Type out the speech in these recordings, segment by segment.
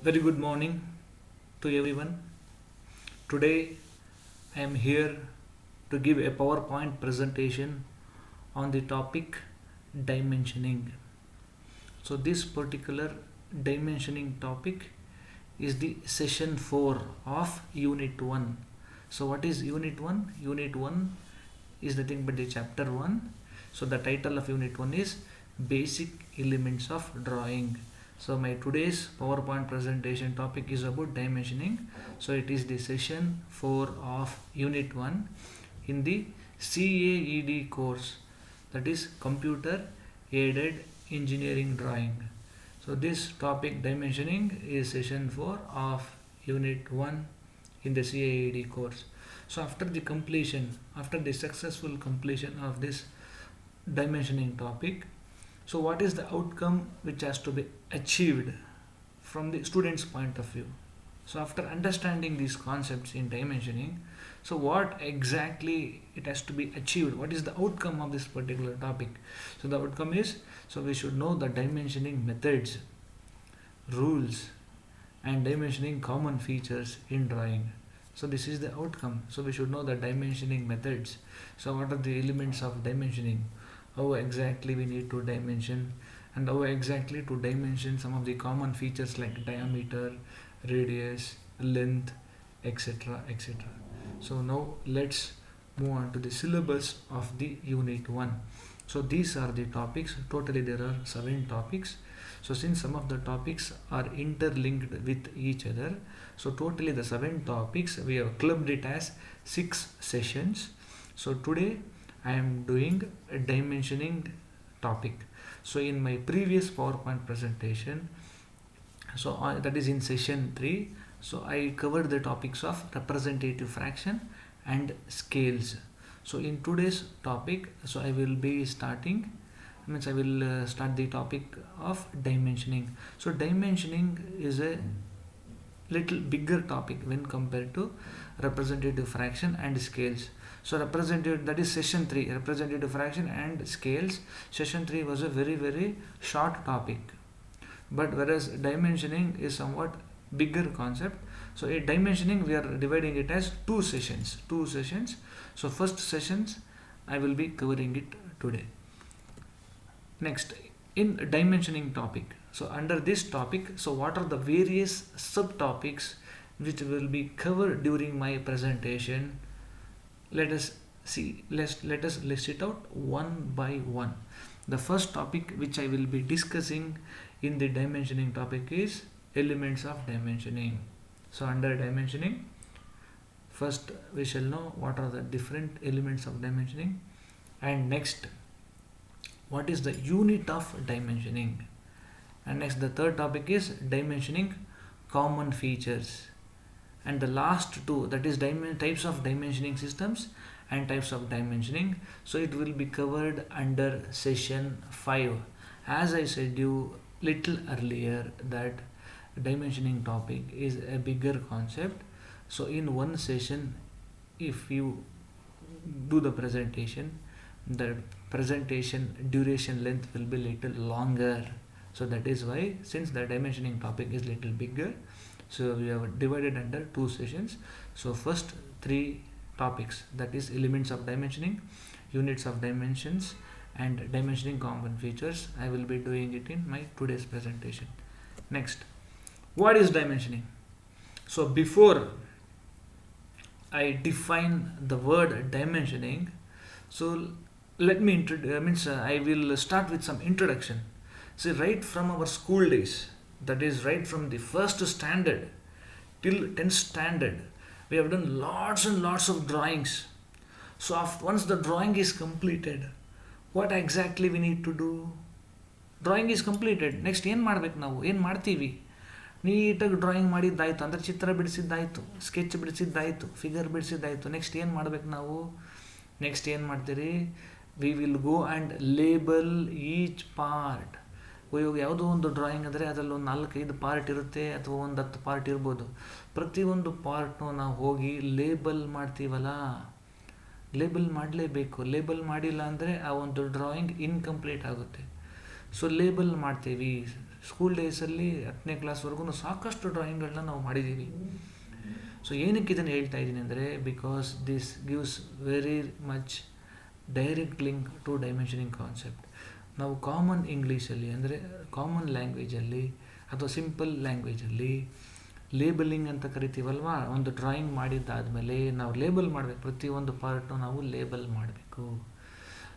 Very good morning to everyone. Today I am here to give a PowerPoint presentation on the topic dimensioning. So this particular dimensioning topic is the session 4 of unit 1. So what is unit 1? Unit 1 is nothing but the chapter 1. So the title of unit 1 is basic elements of drawing. So my today's PowerPoint presentation topic is about dimensioning. So it is the session 4 of unit 1 in the CAED course, that is computer aided engineering drawing. So this topic dimensioning is session 4 of unit 1 in the CAED course. So after the successful completion of this dimensioning topic, so what is the outcome which has to be achieved from the student's point of view? So after understanding these concepts in dimensioning, so what exactly it has to be achieved? What is the outcome of this particular topic? So the outcome is, so we should know the dimensioning methods, rules, and dimensioning common features in drawing. So this is the outcome. So we should know the dimensioning methods. So what are the elements of dimensioning? How exactly we need to dimension, and how exactly to dimension some of the common features like diameter, radius, length, etc. etc. So now let's move on to the syllabus of the unit 1. So these are the topics. Totally there are 7 topics. So since some of the topics are interlinked with each other, so totally the 7 topics, we have clubbed it as 6 sessions. So today I am doing a dimensioning topic. So in my previous PowerPoint presentation, so that is in session 3, so I covered the topics of representative fraction and scales. So in today's topic, so I will be starting, I will start the topic of dimensioning. So dimensioning is a little bigger topic when compared to representative fraction and scales. So representative, that is session 3, representative fraction and scales. Session 3 was a very short topic, but whereas dimensioning is somewhat bigger concept. So in dimensioning we are dividing it as two sessions. So first sessions I will be covering it today. Next, in dimensioning topic, so under this topic, so what are the various subtopics which will be covered during my presentation? Let us list it out one by one. The first topic which I will be discussing in the dimensioning topic is elements of dimensioning. So under dimensioning, first we shall know what are the different elements of dimensioning, and next what is the unit of dimensioning, and next the third topic is dimensioning common features, and the last two, that is types of dimensioning systems and types of dimensioning. So it will be covered under session 5. As I said you little earlier that dimensioning topic is a bigger concept. So in one session, if you do the presentation, the presentation duration length will be little longer. So that is why, since the dimensioning topic is little bigger, so we have divided under 2 sessions. So first 3 topics, that is elements of dimensioning, units of dimensions, and dimensioning common features, I will be doing it in my today's presentation. Next, what is dimensioning? So before I define the word dimensioning, so let me I will start with some introduction. See, right from our school days, that is right from the first standard till 10th standard, we have done lots and lots of drawings. So once the drawing is completed, what exactly we need to do? Drawing is completed. Next ಏನು ಮಾಡಬೇಕು ನಾವು? ಏನು ಮಾಡ್ತೀವಿ? ನೀಟಾಗಿ drawing ಮಾಡಿದ್ದಾಯಿತು, ಅಂದರೆ ಚಿತ್ರ ಬಿಡಿಸಿದ್ದಾಯಿತು, sketch ಬಿಡಿಸಿದ್ದಾಯಿತು, figure ಬಿಡಿಸಿದ್ದಾಯಿತು. Next ಏನು ಮಾಡಬೇಕು ನಾವು? ನೆಕ್ಸ್ಟ್ ಏನು ಮಾಡ್ತೀರಿ? We will go and label each part. ಇವಾಗ ಯಾವುದೋ ಒಂದು ಡ್ರಾಯಿಂಗ್ ಅಂದರೆ ಅದರಲ್ಲಿ ಒಂದು 4-5 ಪಾರ್ಟ್ ಇರುತ್ತೆ, ಅಥವಾ ಒಂದು 10 ಪಾರ್ಟ್ ಇರ್ಬೋದು. ಪ್ರತಿಯೊಂದು ಪಾರ್ಟ್ನು ನಾವು ಹೋಗಿ ಲೇಬಲ್ ಮಾಡ್ತೀವಲ್ಲ, ಲೇಬಲ್ ಮಾಡಲೇಬೇಕು. ಲೇಬಲ್ ಮಾಡಿಲ್ಲ ಅಂದರೆ ಆ ಒಂದು ಡ್ರಾಯಿಂಗ್ ಇನ್ಕಂಪ್ಲೀಟ್ ಆಗುತ್ತೆ. ಸೊ ಲೇಬಲ್ ಮಾಡ್ತೀವಿ. ಸ್ಕೂಲ್ ಡೇಸಲ್ಲಿ 10ನೇ ಕ್ಲಾಸ್ವರೆಗೂ ಸಾಕಷ್ಟು ಡ್ರಾಯಿಂಗ್ಗಳನ್ನ ನಾವು ಮಾಡಿದ್ದೀವಿ. ಸೊ ಏನಕ್ಕೆ ಇದನ್ನು ಹೇಳ್ತಾ ಇದ್ದೀನಿ ಅಂದರೆ, because this gives very much direct link to dimensioning concept. ನಾವು ಕಾಮನ್ ಇಂಗ್ಲೀಷಲ್ಲಿ ಅಂದರೆ ಕಾಮನ್ ಲ್ಯಾಂಗ್ವೇಜಲ್ಲಿ ಅಥವಾ ಸಿಂಪಲ್ ಲ್ಯಾಂಗ್ವೇಜಲ್ಲಿ ಲೇಬಲಿಂಗ್ ಅಂತ ಕರಿತೀವಲ್ವ, ಒಂದು ಡ್ರಾಯಿಂಗ್ ಮಾಡಿದ್ದಾದಮೇಲೆ ನಾವು ಲೇಬಲ್ ಮಾಡಬೇಕು, ಪ್ರತಿಯೊಂದು ಪಾರ್ಟ್ನು ನಾವು ಲೇಬಲ್ ಮಾಡಬೇಕು.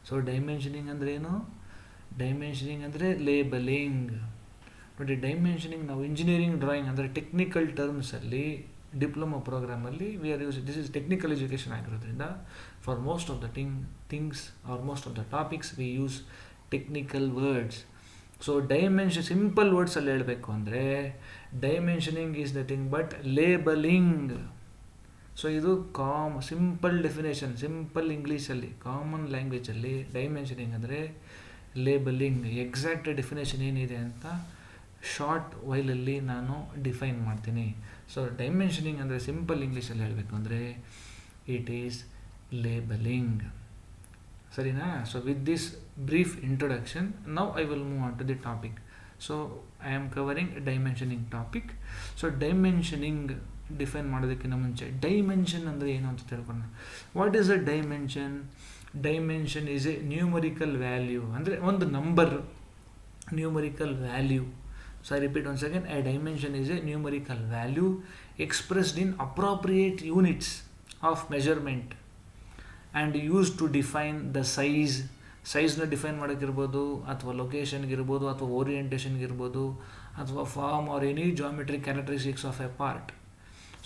ಸೊ ಡೈಮೆನ್ಷನಿಂಗ್ ಅಂದರೆ ಏನು? ಡೈಮೆನ್ಷನಿಂಗ್ ಅಂದರೆ ಲೇಬಲಿಂಗ್. ನೋಡಿ, ಡೈಮೆನ್ಷನಿಂಗ್ ನಾವು ಇಂಜಿನಿಯರಿಂಗ್ ಡ್ರಾಯಿಂಗ್ ಅಂದರೆ ಟೆಕ್ನಿಕಲ್ ಟರ್ಮ್ಸಲ್ಲಿ ಡಿಪ್ಲೊಮಾ ಪ್ರೋಗ್ರಾಮಲ್ಲಿ we are use, this is technical education ಆಗಿರೋದ್ರಿಂದ for most of the things are most of the topics we use technical words. So dimension simple ವರ್ಡ್ಸಲ್ಲಿ ಹೇಳಬೇಕು ಅಂದರೆ dimensioning is nothing but labelling. So ಇದು simple definition, simple ಇಂಗ್ಲೀಷಲ್ಲಿ common ಲ್ಯಾಂಗ್ವೇಜಲ್ಲಿ dimensioning ಅಂದರೆ labelling. Exact definition ಏನಿದೆ ಅಂತ short ವೈಲಲ್ಲಿ ನಾನು ಡಿಫೈನ್ ಮಾಡ್ತೀನಿ. ಸೊ ಡೈಮೆನ್ಷನಿಂಗ್ ಅಂದರೆ ಸಿಂಪಲ್ ಇಂಗ್ಲೀಷಲ್ಲಿ ಹೇಳಬೇಕು ಅಂದರೆ ಇಟ್ ಈಸ್ ಲೇಬಲಿಂಗ್. ಸರಿನಾ? So with this brief introduction now I will move on to the topic. So I am covering dimensioning topic. So dimensioning define ಮಾಡೋದಕ್ಕಿಂತ ಮುಂಚೆ ಡೈಮೆನ್ಷನ್ ಅಂದರೆ ಏನು ಅಂತ ತಿಳ್ಕೊಳ್ಳೋಣ. What is a dimension? Dimension is a numerical value, ಅಂದರೆ ಒಂದು number, numerical value. So I repeat once again, a dimension is a numerical value expressed in appropriate units of measurement and used to define the size. ಸೈಜ್ನ define ಮಾಡೋಕ್ಕಿರ್ಬೋದು, ಅಥವಾ ಲೊಕೇಶನ್ಗಿರ್ಬೋದು, ಅಥವಾ ಓರಿಯೆಂಟೇಷನ್ಗಿರ್ಬೋದು, ಅಥವಾ form or any geometric characteristics of a part.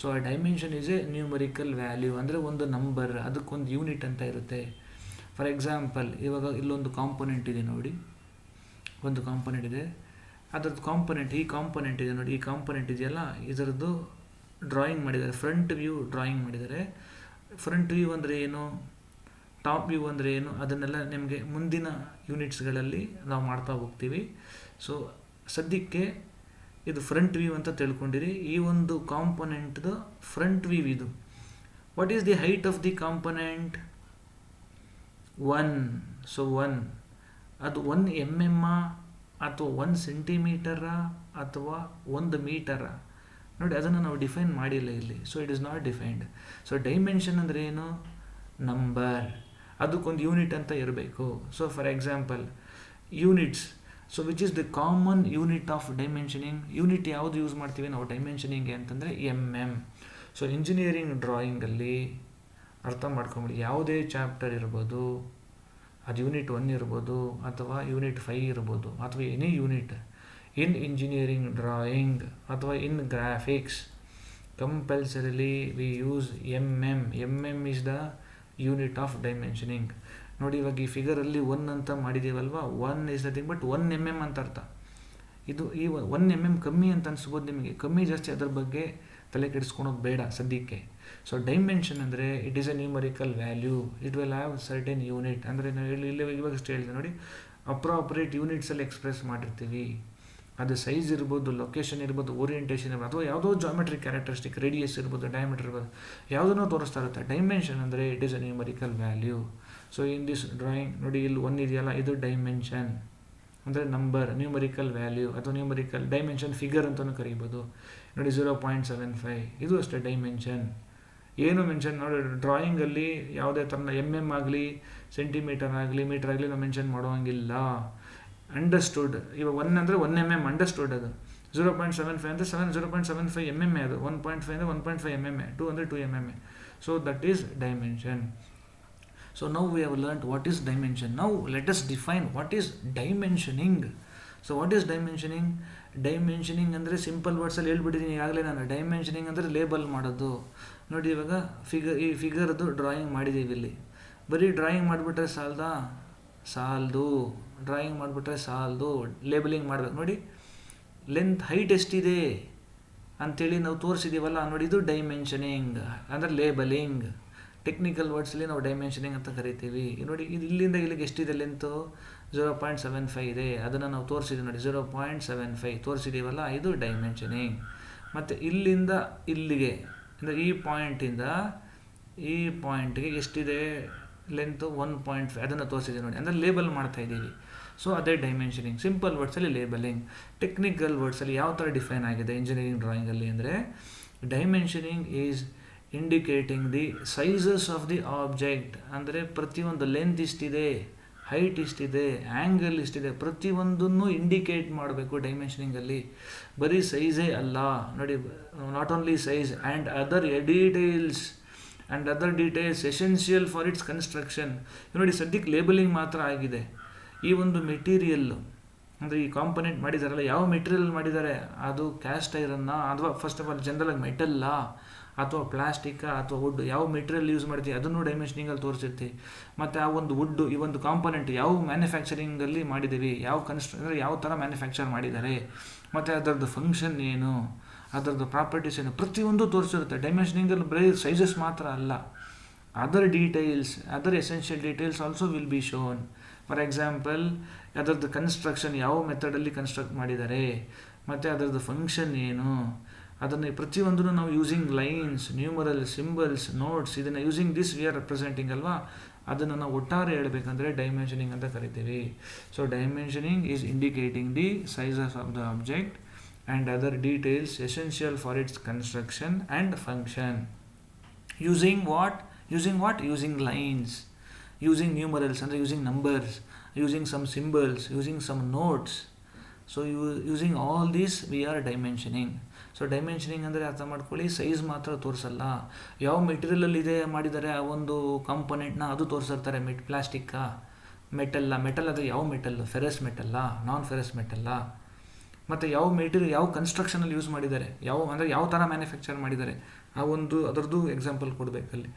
So ಆ dimension is a numerical value, ಅಂದರೆ ಒಂದು ನಂಬರ್, ಅದಕ್ಕೊಂದು ಯೂನಿಟ್ ಅಂತ ಇರುತ್ತೆ. ಫಾರ್ ಎಕ್ಸಾಂಪಲ್, ಇವಾಗ ಇಲ್ಲೊಂದು ಕಾಂಪೊನೆಂಟ್ ಇದೆ ನೋಡಿ, ಒಂದು ಕಾಂಪೊನೆಂಟ್ ಇದೆ, ಅದರದ್ದು ಕಾಂಪೊನೆಂಟ್, ಈ ಕಾಂಪೊನೆಂಟ್ ಇದೆ ನೋಡಿ, ಈ ಕಾಂಪೊನೆಂಟ್ ಇದೆಯಲ್ಲ, ಇದರದ್ದು ಡ್ರಾಯಿಂಗ್ ಮಾಡಿದ್ದಾರೆ, ಫ್ರಂಟ್ ವ್ಯೂ ಡ್ರಾಯಿಂಗ್ ಮಾಡಿದ್ದಾರೆ. ಫ್ರಂಟ್ ವ್ಯೂ ಅಂದರೆ ಏನು, ಟಾಪ್ ವ್ಯೂ ಅಂದರೆ ಏನು, ಅದನ್ನೆಲ್ಲ ನಿಮಗೆ ಮುಂದಿನ ಯೂನಿಟ್ಸ್ಗಳಲ್ಲಿ ನಾವು ಮಾಡ್ತಾ ಹೋಗ್ತೀವಿ. ಸೊ ಸದ್ಯಕ್ಕೆ ಇದು ಫ್ರಂಟ್ ವ್ಯೂ ಅಂತ ತಿಳ್ಕೊಂಡಿರಿ. ಈ ಒಂದು ಕಾಂಪೊನೆಂಟ್ದು ಫ್ರಂಟ್ ವ್ಯೂ ಇದು. What is the height of the component? 1. So 1 ಅದು 1 mm ಅಥವಾ 1 ಸೆಂಟಿಮೀಟರ ಅಥವಾ 1 ಮೀಟರ? ನೋಡಿ, ಅದನ್ನು ನಾವು ಡಿಫೈನ್ ಮಾಡಿಲ್ಲ ಇಲ್ಲಿ. So it is not defined. So dimension ಅಂದರೆ ಏನು? ನಂಬರ್, ಅದಕ್ಕೊಂದು ಯೂನಿಟ್ ಅಂತ ಇರಬೇಕು. So for example units. So which is the common unit of dimensioning? Unit ಯಾವುದು ಯೂಸ್ ಮಾಡ್ತೀವಿ ನಾವು ಡೈಮೆನ್ಷನಿಂಗ್ಗೆ ಅಂತಂದರೆ mm. ಸೊ ಇಂಜಿನಿಯರಿಂಗ್ ಡ್ರಾಯಿಂಗಲ್ಲಿ ಅರ್ಥ ಮಾಡ್ಕೊಂಬಿಡಿ, ಯಾವುದೇ ಚಾಪ್ಟರ್ ಇರ್ಬೋದು, ಅದು ಯೂನಿಟ್ 1 ಇರ್ಬೋದು ಅಥವಾ ಯೂನಿಟ್ 5 ಇರ್ಬೋದು, ಅಥವಾ any unit in engineering drawing ಅಥವಾ in graphics, compulsorily we use mm. mm is the unit of dimensioning. ನೋಡಿ, ಇವಾಗ ಈ ಫಿಗರಲ್ಲಿ 1 ಅಂತ ಮಾಡಿದ್ದೀವಲ್ವ, 1 ಈಸ್ ನಥಿಂಗ್ ಬಟ್ 1 mm ಅಂತ ಅರ್ಥ. ಇದು ಈ 1 mm ಕಮ್ಮಿ ಅಂತ ಅನಿಸ್ಬೋದು ನಿಮಗೆ, ಕಮ್ಮಿ ಜಾಸ್ತಿ ಅದ್ರ ಬಗ್ಗೆ ತಲೆ ಕೆಡಿಸ್ಕೊಳೋದು ಬೇಡ ಸದ್ಯಕ್ಕೆ. ಸೊ ಡೈಮೆನ್ಷನ್ ಅಂದರೆ it is a numerical value, it will have certain unit. ಅಂದರೆ ನಾವು ಇಲ್ಲಿ ಇವಾಗಷ್ಟು ಹೇಳಿದೆ ನೋಡಿ, ಅಪ್ರಾಪ್ರೇಟ್ ಯೂನಿಟ್ಸಲ್ಲಿ ಎಕ್ಸ್ಪ್ರೆಸ್ ಮಾಡಿರ್ತೀವಿ. ಅದು ಸೈಜ್ ಇರ್ಬೋದು, ಲೊಕೇಶನ್ ಇರ್ಬೋದು, ಓರಿಯೆಂಟೇಷನ್ ಇರ್ಬೋದು, ಅಥವಾ ಯಾವುದೋ ಜಾಮೆಟ್ರಿಕ್ ಕ್ಯಾರೆಕ್ಟರಿಸ್ಟಿಕ್, ರೇಡಿಯಸ್ ಇರ್ಬೋದು, ಡಯಾಮೀಟರ್ ಇರ್ಬೋದು, ಯಾವುದನ್ನೋ ತೋರಿಸ್ತಾ ಇರುತ್ತೆ. ಡೈಮೆನ್ಷನ್ ಅಂದರೆ it is a numerical value. So in this drawing ನೋಡಿ, ಇಲ್ಲಿ 1 ಇದೆಯಲ್ಲ, ಇದು ಡೈಮೆನ್ಷನ್ ಅಂದರೆ ನಂಬರ್, ನ್ಯೂಮರಿಕಲ್ ವ್ಯಾಲ್ಯೂ ಅಥವಾ ನ್ಯೂಮರಿಕಲ್ ಡೈಮೆನ್ಷನ್ ಫಿಗರ್ ಅಂತಲೂ ಕರೀಬೋದು. ನೋಡಿ 0.75, ಇದು ಅಷ್ಟೇ ಡೈಮೆನ್ಷನ್. ಏನು ಮೆನ್ಷನ್ ನೋಡಿ, ಡ್ರಾಯಿಂಗಲ್ಲಿ ಯಾವುದೇ ಥರ mm ಆಗಲಿ, ಸೆಂಟಿಮೀಟರ್ ಆಗಲಿ, ಮೀಟರ್ ಆಗಲಿ ನಾವು ಮೆನ್ಷನ್ ಮಾಡೋಂಗಿಲ್ಲ. ಅಂಡರ್ಸ್ಟುಡ್. ಇವಾಗ 1 ಅಂದರೆ 1 mm ಅಂಡರ್ಸ್ಟುಡ್. ಅದು 0.75 ಅಂದರೆ 0.75 mm, ಅದು 1.5 ಅಂದರೆ 1.5 mm, 2 ಅಂದರೆ 2 mm. So that is dimension. So now we have learnt what is dimension. Now let us define what is dimensioning. So what is dimensioning? Dimensioning ಅಂದರೆ simple ವರ್ಡ್ಸಲ್ಲಿ ಹೇಳ್ಬಿಟ್ಟಿದ್ದೀನಿ ಈಗಾಗಲೇ ನಾನು. ಡೈಮೆನ್ಷನಿಂಗ್ ಅಂದರೆ label ಮಾಡೋದು. ನೋಡಿ, ಇವಾಗ ಈ ಫಿಗರ್ದು ಡ್ರಾಯಿಂಗ್ ಮಾಡಿದ್ದೀವಿ. ಇಲ್ಲಿ ಬರೀ ಡ್ರಾಯಿಂಗ್ ಮಾಡಿಬಿಟ್ರೆ ಸಾಲದು. ಡ್ರಾಯಿಂಗ್ ಮಾಡಿಬಿಟ್ರೆ ಸಾಲದು, ಲೇಬಲಿಂಗ್ ಮಾಡಬೇಕು. ನೋಡಿ, ಲೆಂತ್ ಹೈಟ್ ಎಷ್ಟಿದೆ ಅಂಥೇಳಿ ನಾವು ತೋರಿಸಿದ್ದೀವಲ್ಲ, ನೋಡಿ ಇದು ಡೈಮೆನ್ಷನಿಂಗ್ ಅಂದರೆ ಲೇಬಲಿಂಗ್. ಟೆಕ್ನಿಕಲ್ ವರ್ಡ್ಸಲ್ಲಿ ನಾವು ಡೈಮೆನ್ಷನಿಂಗ್ ಅಂತ ಕರಿತೀವಿ. ನೋಡಿ, ಇದು ಇಲ್ಲಿಂದ ಇಲ್ಲಿಗೆ ಎಷ್ಟಿದೆ ಲೆಂತು? 0.75 ಇದೆ. ಅದನ್ನು ನಾವು ತೋರಿಸಿದ್ದೀವಿ ನೋಡಿ, 0.75 ತೋರಿಸಿದ್ದೀವಲ್ಲ, ಇದು ಡೈಮೆನ್ಷನಿಂಗ್. ಮತ್ತು ಇಲ್ಲಿಂದ ಇಲ್ಲಿಗೆ ಅಂದರೆ ಈ ಪಾಯಿಂಟಿಂದ ಈ ಪಾಯಿಂಟ್ಗೆ ಎಷ್ಟಿದೆ ಲೆಂತು? 1.5, ಅದನ್ನು ತೋರಿಸಿದ್ದೀವಿ ನೋಡಿ, ಅಂದರೆ ಲೇಬಲ್ ಮಾಡ್ತಾಯಿದ್ದೀವಿ. ಸೊ ಅದೇ ಡೈಮೆನ್ಷನಿಂಗ್. ಸಿಂಪಲ್ ವರ್ಡ್ಸಲ್ಲಿ ಲೇಬಲಿಂಗ್. ಟೆಕ್ನಿಕಲ್ ವರ್ಡ್ಸಲ್ಲಿ ಯಾವ ಥರ ಡಿಫೈನ್ ಆಗಿದೆ ಇಂಜಿನಿಯರಿಂಗ್ ಡ್ರಾಯಿಂಗಲ್ಲಿ ಅಂದರೆ, dimensioning is indicating the sizes of the object. ಅಂದರೆ ಪ್ರತಿಯೊಂದು ಲೆಂತ್ ಇಷ್ಟಿದೆ, ಹೈಟ್ ಇಷ್ಟಿದೆ, ಆ್ಯಂಗಲ್ ಇಷ್ಟಿದೆ, ಪ್ರತಿಯೊಂದನ್ನು ಇಂಡಿಕೇಟ್ ಮಾಡಬೇಕು ಡೈಮೆನ್ಷನಿಂಗಲ್ಲಿ. ಬರೀ ಸೈಜೇ ಅಲ್ಲ ನೋಡಿ, not only size and other details essential for its construction. ನೋಡಿ ಸದ್ಯಕ್ಕೆ ಲೇಬಲಿಂಗ್ ಮಾತ್ರ ಆಗಿದೆ. ಈ ಒಂದು ಮೆಟೀರಿಯಲ್ಲು ಅಂದರೆ ಈ ಕಾಂಪೊನೆಂಟ್ ಮಾಡಿದಾರಲ್ಲ, ಯಾವ ಮೆಟೀರಿಯಲ್ ಮಾಡಿದ್ದಾರೆ, ಅದು ಕ್ಯಾಸ್ಟ್ ಐರನ್ನ ಅಥವಾ ಫಸ್ಟ್ ಆಫ್ ಆಲ್ ಜನರಲಾಗಿ ಮೆಟಲ್ಲ ಅಥವಾ ಪ್ಲಾಸ್ಟಿಕ್ಕ ಅಥವಾ ವುಡ್, ಯಾವ ಮೆಟೀರಿಯಲ್ ಯೂಸ್ ಮಾಡ್ತೀವಿ ಅದನ್ನು ಡೈಮೆನ್ಷನಿಂಗಲ್ಲಿ ತೋರಿಸಿರ್ತೀವಿ. ಮತ್ತು ಆ ಒಂದು ವುಡ್ಡು, ಈ ಒಂದು ಕಾಂಪೊನೆಂಟ್ ಯಾವ ಮ್ಯಾನುಫ್ಯಾಕ್ಚರಿಂಗಲ್ಲಿ ಮಾಡಿದ್ದೀವಿ, ಅಂದರೆ ಯಾವ ಥರ ಮ್ಯಾನುಫ್ಯಾಕ್ಚರ್ ಮಾಡಿದ್ದಾರೆ, ಮತ್ತು ಅದರದ್ದು ಫಂಕ್ಷನ್ ಏನು, ಅದರದ್ದು ಪ್ರಾಪರ್ಟೀಸ್ ಏನು, ಪ್ರತಿಯೊಂದು ತೋರಿಸಿರುತ್ತೆ. ಡೈಮೆನ್ಷನಿಂಗಲ್ಲಿ ಬರೀ ಸೈಜಸ್ ಮಾತ್ರ ಅಲ್ಲ, other essential details also will be shown. For example ಅದರದ್ದು ಕನ್ಸ್ಟ್ರಕ್ಷನ್ ಯಾವ ಮೆಥಡಲ್ಲಿ ಕನ್ಸ್ಟ್ರಕ್ಟ್ ಮಾಡಿದ್ದಾರೆ, ಮತ್ತು ಅದರದ್ದು ಫಂಕ್ಷನ್ ಏನು, ಅದನ್ನು ಪ್ರತಿಯೊಂದನ್ನು ನಾವು using lines, numeral, symbols, notes, ಇದನ್ನು using this we are representing ಅಲ್ವಾ, ಅದನ್ನು ನಾವು ಒಟ್ಟಾರೆ ಹೇಳಬೇಕಂದ್ರೆ ಡೈಮೆನ್ಷನಿಂಗ್ ಅಂತ ಕರಿತೀವಿ. So dimensioning is indicating the sizes of the object and other details essential for its construction and function. Using lines, using numerals and using numbers, using some symbols, using some notes. So using all this we are dimensioning. So dimensioning ಅಂದರೆ ಅರ್ಥ ಮಾಡ್ಕೊಳ್ಳಿ, size ಮಾತ್ರ ತೋರಿಸಲ್ಲ, ಯಾವ ಮೆಟೀರಿಯಲಲ್ಲಿ ಇದೆ ಮಾಡಿದ್ದಾರೆ ಆ ಒಂದು ಕಾಂಪೊನೆಂಟ್ನ ಅದು ತೋರಿಸಿರ್ತಾರೆ. ಪ್ಲಾಸ್ಟಿಕ್ಕಾ, ಮೆಟಲ್ ಅದು ಯಾವ ಮೆಟಲ್ಲು, ಫೆರಸ್ ಮೆಟಲ್ಲ, ನಾನ್ ಫೆರಸ್ ಮೆಟಲ್ಲ, ಮತ್ತು ಯಾವ ಮೆಟೀರಿಯಲ್ ಯಾವ ಕನ್ಸ್ಟ್ರಕ್ಷನಲ್ಲಿ ಯೂಸ್ ಮಾಡಿದ್ದಾರೆ, ಯಾವ ಥರ ಮ್ಯಾನುಫ್ಯಾಕ್ಚರ್ ಮಾಡಿದ್ದಾರೆ, ಅದರದ್ದು ಎಕ್ಸಾಂಪಲ್ ಕೊಡಬೇಕಲ್ಲಿ.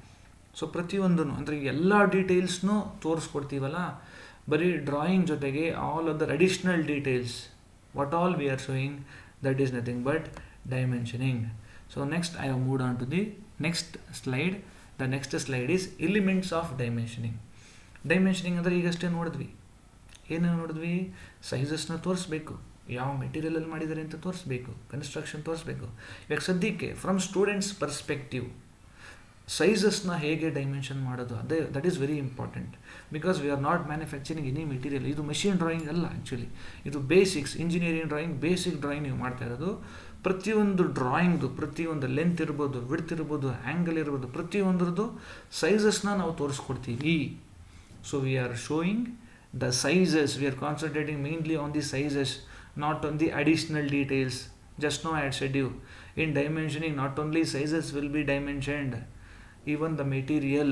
ಸೊ ಪ್ರತಿಯೊಂದೂ ಅಂದರೆ ಎಲ್ಲ ಡೀಟೇಲ್ಸ್ನೂ ತೋರಿಸ್ಕೊಡ್ತೀವಲ್ಲ, ಬರೀ ಡ್ರಾಯಿಂಗ್ ಜೊತೆಗೆ all other additional details what all we are showing, that is nothing but dimensioning. So next I have moved on to the next slide. The next slide is elements of dimensioning. Dimensioning ಅಂದರೆ ಈಗಷ್ಟೇ ನೋಡಿದ್ವಿ, ಏನೇನು ನೋಡಿದ್ವಿ, ಸೈಜಸ್ನ ತೋರಿಸ್ಬೇಕು, ಯಾವ ಮೆಟೀರಿಯಲಲ್ಲಿ ಮಾಡಿದ್ದಾರೆ ಅಂತ ತೋರಿಸ್ಬೇಕು, ಕನ್ಸ್ಟ್ರಕ್ಷನ್ ತೋರಿಸ್ಬೇಕು. ಇವಾಗ ಸದ್ಯಕ್ಕೆ ಫ್ರಮ್ ಸ್ಟೂಡೆಂಟ್ಸ್ ಪರ್ಸ್ಪೆಕ್ಟಿವ್ ಸೈಜಸ್ನ ಹೇಗೆ ಡೈಮೆನ್ಷನ್ ಮಾಡೋದು, that is very important. Because we are not manufacturing any material. ಇದು ಮೆಷಿನ್ ಡ್ರಾಯಿಂಗ್ ಅಲ್ಲ, ಆ್ಯಕ್ಚುಲಿ ಇದು basics, engineering drawing basic drawing ನೀವು ಮಾಡ್ತಾ ಇರೋದು. ಪ್ರತಿಯೊಂದು ಡ್ರಾಯಿಂಗ್ದು ಪ್ರತಿಯೊಂದು ಲೆಂತ್ ಇರ್ಬೋದು, ವಿಡ್ತ್ ಇರ್ಬೋದು, ಆ್ಯಂಗಲ್ ಇರ್ಬೋದು, ಪ್ರತಿಯೊಂದರದ್ದು ಸೈಜಸ್ನ ನಾವು ತೋರಿಸ್ಕೊಡ್ತೀವಿ. So we are showing the sizes, we are concentrating mainly on the sizes, not on the additional details. Just now I had said you, in dimensioning not only sizes will be dimensioned, even the material,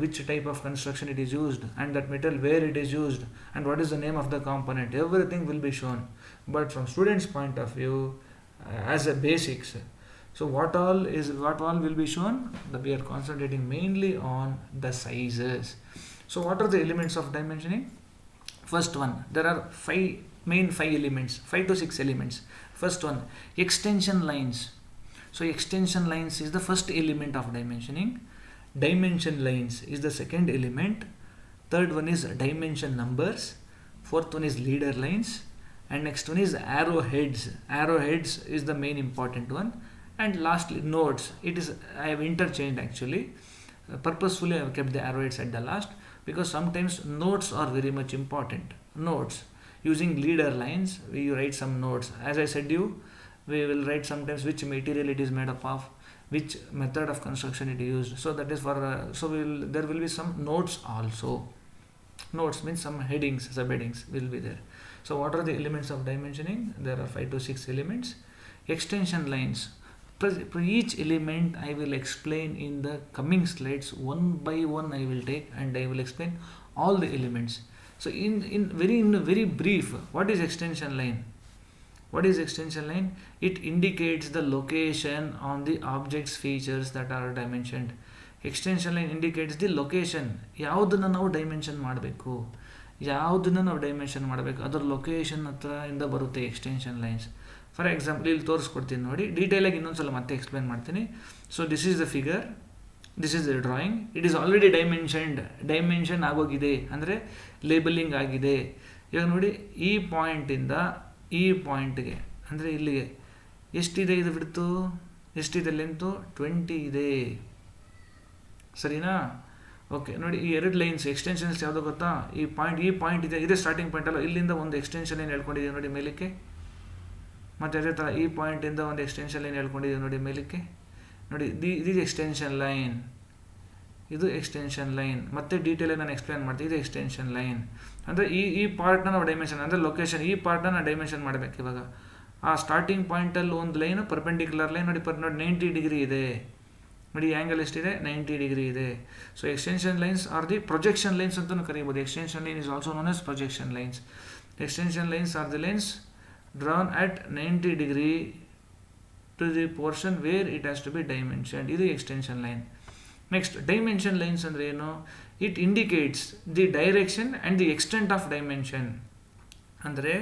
which type of construction it is used, and that metal where it is used, and what is the name of the component, everything will be shown. But from students' point of view, as a basics, so what all will be shown, that we are concentrating mainly on the sizes. So what are the elements of dimensioning? First one, there are five elements, 5 to 6 elements. First one, extension lines. So extension lines is the first element of dimensioning. Dimension lines is the second element. Third one is dimension numbers. Fourth one is leader lines. And next one is arrowheads. Arrowheads is the main important one. And lastly, nodes. I have interchanged actually. Purposefully I have kept the arrowheads at the last, because sometimes nodes are very much important. Nodes. Using leader lines, we write some nodes. As I said you, we will write sometimes which material it is made up of, which method of construction it is used. So that is for, there will be some nodes also. Nodes means some headings, subheadings will be there. So what are the elements of dimensioning? There are 5 to 6 elements. Extension lines. For each element I will explain in the coming slides. One by one I will take and I will explain all the elements. So in very brief, what is extension line? What is extension line? It indicates the location on the object's features that are dimensioned. Extension line indicates the location. ಯಾವುದನ್ನು ನಾವು dimension ಮಾಡಬೇಕು, ಅದರ location ಹತ್ರ ಇಂದ ಬರುತ್ತೆ extension lines. For example ಇಲ್ಲಿ ತೋರಿಸ್ಕೊಡ್ತೀನಿ ನೋಡಿ, ಡೀಟೇಲಾಗಿ ಇನ್ನೊಂದ್ಸಲ ಮತ್ತೆ ಎಕ್ಸ್ಪ್ಲೇನ್ ಮಾಡ್ತೀನಿ. So this is the figure, this is the drawing. It is already dimension ಆಗೋಗಿದೆ, ಅಂದರೆ ಲೇಬಲಿಂಗ್ ಆಗಿದೆ. ಇವಾಗ ನೋಡಿ, ಈ ಪಾಯಿಂಟಿಂದ ಈ ಪಾಯಿಂಟ್ಗೆ ಅಂದರೆ ಇಲ್ಲಿಗೆ ಎಷ್ಟಿದೆ, ಇದು ಬಿಡ್ತು ಎಷ್ಟಿದೆ, ಲೆಂತು 20 ಇದೆ, ಸರಿನಾ? ಓಕೆ ನೋಡಿ, ಈ ಎರಡು ಲೈನ್ಸ್ ಎಕ್ಸ್ಟೆನ್ಷನ್ಸ್ ಯಾವುದು ಗೊತ್ತಾ? ಈ ಪಾಯಿಂಟ್ ಇದೆ, ಇದೇ ಸ್ಟಾರ್ಟಿಂಗ್ ಪಾಯಿಂಟ್ ಅಲ್ಲ, ಇಲ್ಲಿಂದ ಒಂದು ಎಕ್ಸ್ಟೆನ್ಷನ್ ಏನು ಹೇಳ್ಕೊಂಡಿದ್ದೀವಿ ನೋಡಿ ಮೇಲಕ್ಕೆ, ಮತ್ತು ಅದೇ ಥರ ಈ ಪಾಯಿಂಟಿಂದ ಒಂದು ಎಕ್ಸ್ಟೆನ್ಷನ್ ಲೈನ್ ಹೇಳ್ಕೊಂಡಿದ್ದೀವಿ ನೋಡಿ ಮೇಲಕ್ಕೆ. ನೋಡಿ ಇದು ಎಕ್ಸ್ಟೆನ್ಷನ್ ಲೈನ್, ಇದು ಎಕ್ಸ್ಟೆನ್ಷನ್ ಲೈನ್. ಮತ್ತೆ ಡೀಟೇಲಾಗಿ ನಾನು ಎಕ್ಸ್ಪ್ಲೇನ್ ಮಾಡ್ತೀನಿ. ಇದು ಎಕ್ಸ್ಟೆನ್ಷನ್ ಲೈನ್ ಅಂದರೆ ಈ ಪಾರ್ಟ್ನ ನಾವು ಡೈಮೆನ್ಷನ್ ಅಂದರೆ ಲೊಕೇಶನ್, ಈ ಪಾರ್ಟ್ನ ನಾವು ಡೈಮೆನ್ಷನ್ ಮಾಡಬೇಕು. ಇವಾಗ ಆ ಸ್ಟಾರ್ಟಿಂಗ್ ಪಾಯಿಂಟಲ್ಲಿ ಒಂದು ಲೈನು ಪರ್ಪೆಂಡಿಕ್ಯುಲರ್ ಲೈನ್ ನೋಡಿ 90 ಡಿಗ್ರಿ ಇದೆ. ನೋಡಿ ಆ್ಯಂಗಲ್ ಎಷ್ಟಿದೆ? 90 ಡಿಗ್ರಿ ಇದೆ. So extension lines are the projection lines ಅಂತಲೂ ಕರೀಬೋದು. Extension line is also known as projection lines. Extension lines are the lines drawn at 90 degree to the portion where it has to be dimension. ಇದು extension line. Next dimension lines ಅಂದರೆ ಏನು? It indicates the direction and the extent of dimension. ಅಂದರೆ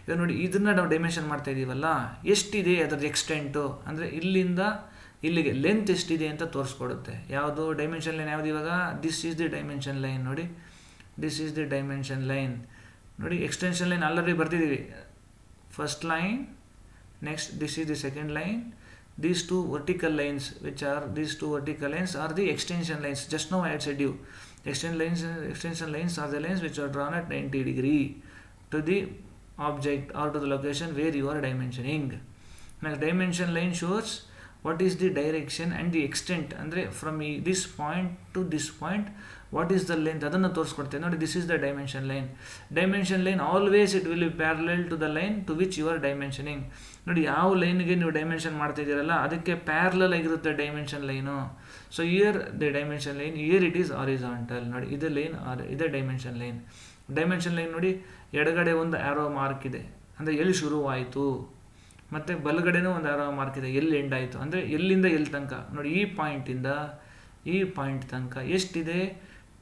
ಇವಾಗ ನೋಡಿ, ಇದನ್ನು ನಾವು dimension ಮಾಡ್ತಾ ಇದ್ದೀವಲ್ಲ, ಎಷ್ಟಿದೆ ಅದರ ಎಕ್ಸ್ಟೆಂಟು ಅಂದರೆ ಇಲ್ಲಿಂದ ಇಲ್ಲಿಗೆ ಲೆಂತ್ ಎಷ್ಟಿದೆ ಅಂತ ತೋರಿಸ್ಕೊಡುತ್ತೆ. ಯಾವುದು ಡೈಮೆನ್ಷನ್ ಲೈನ್ ಯಾವುದು? ಇವಾಗ this is the dimension line. ನೋಡಿ this is the dimension line. ನೋಡಿ ಎಕ್ಸ್ಟೆನ್ಷನ್ ಲೈನ್ ಆಲ್ರೆಡಿ ಬರ್ತಿದ್ದೀವಿ. First line, next this is the second line. These two vertical lines are the extension lines. Just now I had said you, extension lines are the lines which are drawn at 90 degree to the object or to the location where you are dimensioning. Now dimension line shows what is the direction and the extent. ಅಂದರೆ from this point to this point what is the length ಅದನ್ನು ತೋರಿಸ್ಕೊಡ್ತೇವೆ ನೋಡಿ. this is the dimension line. Dimension line always it will be parallel to the line to which you are dimensioning. ನೋಡಿ ಯಾವ ಲೈನ್ಗೆ ನೀವು dimension ಮಾಡ್ತಾ ಇದ್ದೀರಲ್ಲ ಅದಕ್ಕೆ parallel ಆಗಿರುತ್ತೆ dimension line. So here the dimension line, year it is horizontal. ನೋಡಿ ಇದು ಲೈನ್, ಇದೇ ಡೈಮೆನ್ಷನ್ ಲೈನ್. ಡೈಮೆನ್ಷನ್ ಲೈನ್ ನೋಡಿ ಎಡಗಡೆ ಒಂದು ಆರೋ ಮಾರ್ಕ್ ಇದೆ ಅಂದರೆ ಎಲ್ಲಿ ಶುರುವಾಯಿತು, ಮತ್ತು ಬಲಗಡೆನೂ ಒಂದು ಆರೋ ಮಾರ್ಕ್ ಇದೆ ಎಲ್ಲಿ ಎಂಡ್ ಆಯಿತು ಅಂದರೆ ಎಲ್ಲಿಂದ ಎಲ್ಲಿ ತನಕ. ನೋಡಿ ಈ ಪಾಯಿಂಟಿಂದ ಈ ಪಾಯಿಂಟ್ ತನಕ ಎಷ್ಟಿದೆ?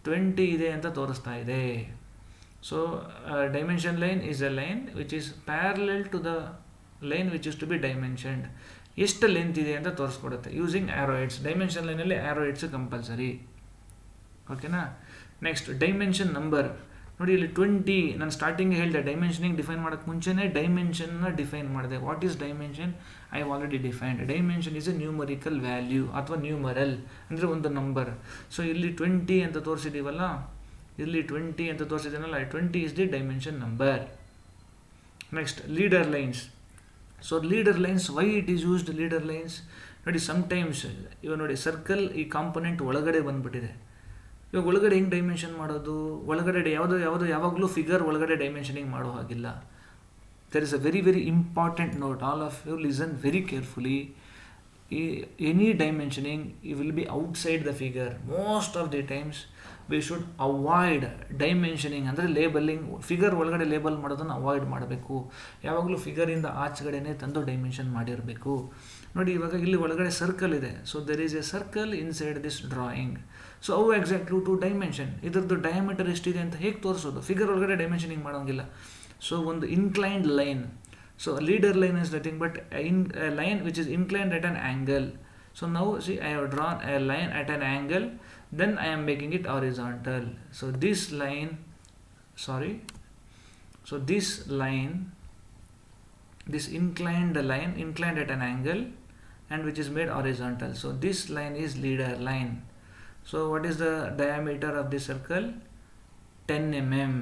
20 ಇದೆ ಅಂತ ತೋರಿಸ್ತಾ ಇದೆ. So dimension line is a line which is parallel to the line which is to be dimensioned. ಎಷ್ಟು ಲೆಂತ್ ಇದೆ ಅಂತ ತೋರಿಸ್ಕೊಡುತ್ತೆ ಯೂಸಿಂಗ್ ಆ್ಯರೋಯಿಡ್ಸ್. ಡೈಮೆನ್ಷನ್ ಲೈನಲ್ಲಿ ಆ್ಯರೋಯಿಡ್ಸ್ ಕಂಪಲ್ಸರಿ. ಓಕೆನಾ? Next dimension number. ನೋಡಿ ಇಲ್ಲಿ 20 ನಾನು ಸ್ಟಾರ್ಟಿಂಗ್ ಹೇಳಿದೆ, ಡೈಮೆನ್ಷನಿಂಗ್ ಡಿಫೈನ್ ಮಾಡೋಕ್ಕೆ ಮುಂಚೆನೇ ಡೈಮೆನ್ಷನ್ನ ಡಿಫೈನ್ ಮಾಡಿದೆ. What is dimension? I have already defined. Dimension is a numerical value ಅಥವಾ ನ್ಯೂಮರಲ್ ಅಂದರೆ ಒಂದು ನಂಬರ್. ಸೊ ಇಲ್ಲಿ 20 ಅಂತ ತೋರಿಸಿದ್ದೀವಲ್ಲ, ಇಲ್ಲಿ 20 ಅಂತ ತೋರಿಸಿದ್ದೀನಲ್ಲ, 20 is the dimension number. Next leader lines. So leader lines, why it is used leader lines? ನೋಡಿ sometimes ಇವಾಗ ನೋಡಿ ಸರ್ಕಲ್ ಈ ಕಾಂಪೊನೆಂಟ್ ಒಳಗಡೆ ಬಂದುಬಿಟ್ಟಿದೆ. ಇವಾಗ ಒಳಗಡೆ ಹೆಂಗೆ ಡೈಮೆನ್ಷನ್ ಮಾಡೋದು? ಒಳಗಡೆ ಯಾವಾಗಲೂ ಫಿಗರ್ ಒಳಗಡೆ ಡೈಮೆನ್ಷನಿಂಗ್ ಮಾಡೋ ಹಾಗಿಲ್ಲ. There is a very very important note. All of you listen very carefully. Any dimensioning you will be outside the figure. Most of the times we should avoid dimensioning ಅಂದರೆ labelling. Figure ಒಳಗಡೆ label ಮಾಡೋದನ್ನು avoid ಮಾಡಬೇಕು. ಯಾವಾಗಲೂ ಫಿಗರಿಂದ ಆಚೆಗಡೆನೇ ತಂದು dimension ಮಾಡಿರಬೇಕು. ನೋಡಿ ಇವಾಗ ಇಲ್ಲಿ ಒಳಗಡೆ ಸರ್ಕಲ್ ಇದೆ. So there is a circle inside this drawing. So ಅವು ಎಕ್ಸಾಕ್ಟ್ಲಿ ಟು ಡೈಮೆನ್ಷನ್. ಇದರದ್ದು ಡಯಾಮೀಟರ್ ಎಷ್ಟಿದೆ ಅಂತ ಹೇಗೆ ತೋರಿಸೋದು? ಫಿಗರ್ ಒಳಗಡೆ ಡೈಮೆನ್ಷನಿಂಗ್ ಮಾಡೋಂಗಿಲ್ಲ. ಸೊ ಒಂದು inclined line. So leader line is nothing but a line which is inclined at an angle. So now see I have drawn a line at an angle, then I am making it horizontal. So this line this inclined at an angle and which is made horizontal. So this line is leader line. So what is the diameter of this circle? 10 mm.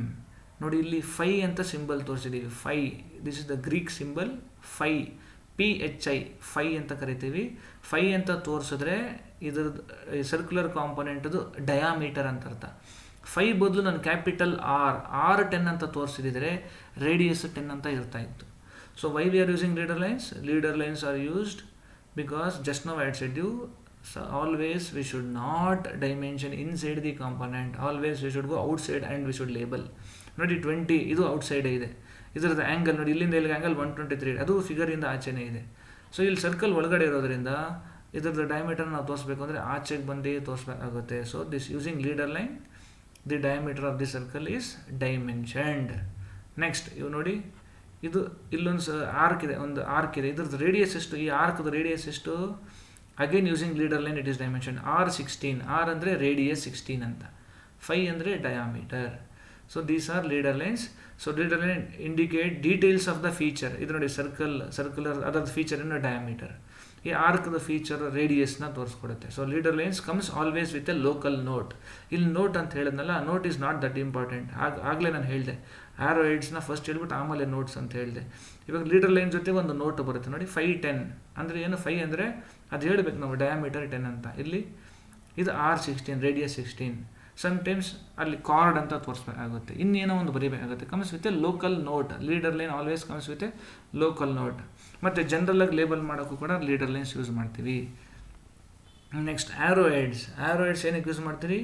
ನೋಡಿ ಇಲ್ಲಿ phi ಅಂತ symbol ತೋರಿಸಿದ್ದೀವಿ. Phi, this is the Greek symbol phi, PHI, phi ಅಂತ ಕರಿತೀವಿ. Five ಅಂತ ತೋರಿಸಿದ್ರೆ ಇದ್ರದ್ದು circular ಕಾಂಪೊನೆಂಟದು diameter ಅಂತ ಅರ್ಥ. ಫೈ ಬದಲು ನಾನು ಕ್ಯಾಪಿಟಲ್ R 10 ಅಂತ ತೋರಿಸಿದ್ರೆ ರೇಡಿಯಸ್ 10 ಅಂತ ಇರ್ತಾ ಇತ್ತು. So why we are using leader lines? Leader lines are used because just now I had said you, so always we should not dimension inside the component. Always we should go outside and we should label. ನೋಡಿ 20 ಇದು outside ಇದೆ. ಇದರದ್ದು angle ನೋಡಿ ಇಲ್ಲಿಂದ ಇಲ್ಲಿಗೆ angle 123, ಅದು ಫಿಗರಿಂದ ಆಚೆನೇ ಇದೆ. So ಇಲ್ಲಿ ಸರ್ಕಲ್ ಒಳಗಡೆ ಇರೋದ್ರಿಂದ ಇದರದ್ದು ಡಯಾಮೀಟರ್ ನಾವು ತೋರಿಸ್ಬೇಕು ಅಂದರೆ ಆಚೆಗೆ ಬಂದು ತೋರಿಸ್ಬೇಕಾಗುತ್ತೆ. So this using leader line the diameter of the circle is dimensioned. Next ಇವು ನೋಡಿ, ಇದು ಇಲ್ಲೊಂದು ಆರ್ಕ್ ಇದೆ, ಒಂದು ಆರ್ಕ್ ಇದೆ. ಇದ್ರದ್ದು ರೇಡಿಯಸ್ ಎಷ್ಟು? ಈ ಆರ್ಕ್ದು ರೇಡಿಯಸ್ ಎಷ್ಟು? Again using leader line it is dimension. R 16. R ಅಂದರೆ ರೇಡಿಯಸ್ 16 ಅಂತ, 5 ಅಂದರೆ diameter. So these are leader lines. So leader line indicate details of the feature. ಇದು ನೋಡಿ ಸರ್ಕ್ಯುಲರ್ ಅದರ ಫೀಚರ್ ಇನ್ ಡಯಾಮೀಟರ್. ಈ ಆರ್ಕ್ದ ಫೀಚರ್ ರೇಡಿಯಸ್ನ ತೋರಿಸ್ಕೊಡುತ್ತೆ. So leader lines comes always with a local note. ಇಲ್ಲಿ ನೋಟ್ ಅಂತ ಹೇಳಿದ್ನಲ್ಲ, note is not that important. ಆಗಲೇ ನಾನು ಹೇಳಿದೆ ಆರೋ ಹೆಡ್ಸ್ನ ಫಸ್ಟ್ ಹೇಳ್ಬಿಟ್ಟು ಆಮೇಲೆ ನೋಟ್ಸ್ ಅಂತ ಹೇಳಿದೆ. ಇವಾಗ ಲೀಡರ್ ಲೈನ್ ಜೊತೆ ಒಂದು ನೋಟ್ ಬರುತ್ತೆ ನೋಡಿ, 510 ಅಂದರೆ ಏನು? 5 ಅಂದರೆ ಅದು ಹೇಳಬೇಕು ನಾವು ಡಯಾಮೀಟರ್ 10 ಅಂತ. ಇಲ್ಲಿ ಇದು R16, ರೇಡಿಯಸ್ 16. ಸಮ್ಟೈಮ್ಸ್ ಅಲ್ಲಿ ಕಾರ್ಡ್ ಅಂತ ತೋರಿಸ್ಬೇಕಾಗುತ್ತೆ, ಇನ್ನೇನೋ ಒಂದು ಬರೀಬೇಕಾಗುತ್ತೆ. Comes with a local note. Leader line always comes with a local note. ಮತ್ತು ಜನರಲಾಗಿ ಲೇಬಲ್ ಮಾಡೋಕ್ಕೂ ಕೂಡ ಲೀಡರ್ ಲೈನ್ಸ್ ಯೂಸ್ ಮಾಡ್ತೀವಿ. Next arrowheads. Arrowheads ಏನಕ್ಕೆ ಯೂಸ್ ಮಾಡ್ತೀವಿ?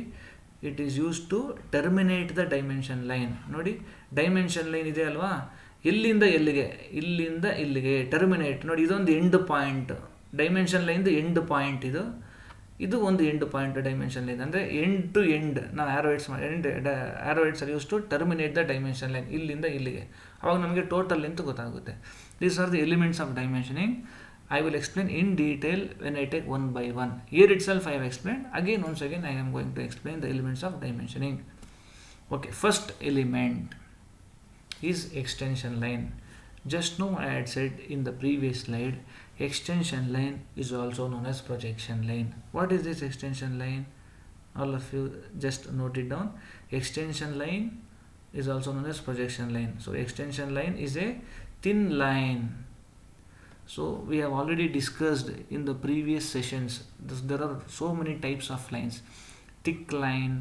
It is use to terminate the dimension line. ನೋಡಿ dimension line ಇದೆ ಅಲ್ವಾ, ಇಲ್ಲಿಂದ ಇಲ್ಲಿಗೆ ಟರ್ಮಿನೇಟ್. ನೋಡಿ ಇದೊಂದು ಎಂಡ್ ಪಾಯಿಂಟ್, ಡೈಮೆನ್ಷನ್ ಲೈನ್ದು ಎಂಡ್ ಪಾಯಿಂಟ್ ಇದು ಒಂದು ಎಂಡ್ ಪಾಯಿಂಟ್ ಡೈಮೆನ್ಷನ್ ಲೈನ್. ಅಂದರೆ ಎಂಡ್ ಟು ಎಂಡ್ ನಾವು ಆರೋ heads are use to terminate the dimension line, ಇಲ್ಲಿಂದ ಇಲ್ಲಿಗೆ. ಅವಾಗ ನಮಗೆ ಟೋಟಲ್ ಲೆಂತ್ ಗೊತ್ತಾಗುತ್ತೆ. These are the elements of dimensioning. I will explain in detail when I take one by one. Here itself I have explained. Once again I am going to explain the elements of dimensioning. Okay, first element is extension line. Just now I had said in the previous slide, extension line is also known as projection line. What is this extension line? All of you just note it down. Extension line is also known as projection line. So extension line is a thin line. So we have already discussed in the previous sessions, there are so many types of lines: thick line,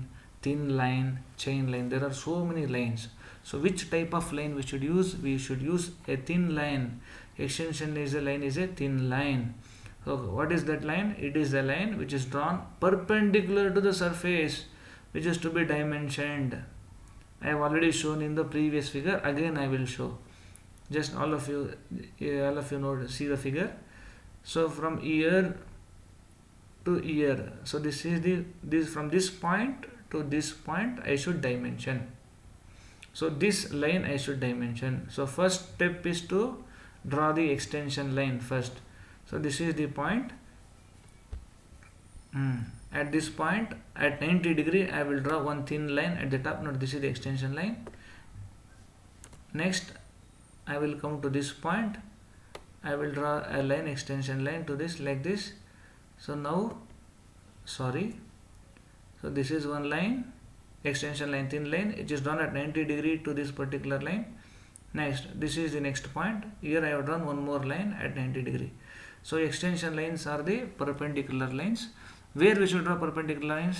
thin line, chain line. There are so many lines. So which type of line we should use? We should use a thin line. Extension line is a thin line. So what is that line? It is a line which is drawn perpendicular to the surface, which is to be dimensioned. I have already shown in the previous figure. Again I will show. Just all of you know, see the figure. So from ear to ear. So this is from this point to this point I should dimension. So this line I should dimension. So first step is to draw the extension line first. So this is the point. At this point, at 90 degree, I will draw one thin line at the top. Note, this is the extension line. Next, I will come to this point. I will draw a line, extension line to this, like this. So now, so this is one line, extension line, thin line. It is drawn at 90 degree to this particular line. Next, this is the next point. Here I have drawn one more line at 90 degree. So extension lines are the perpendicular lines. Where we should draw perpendicular lines?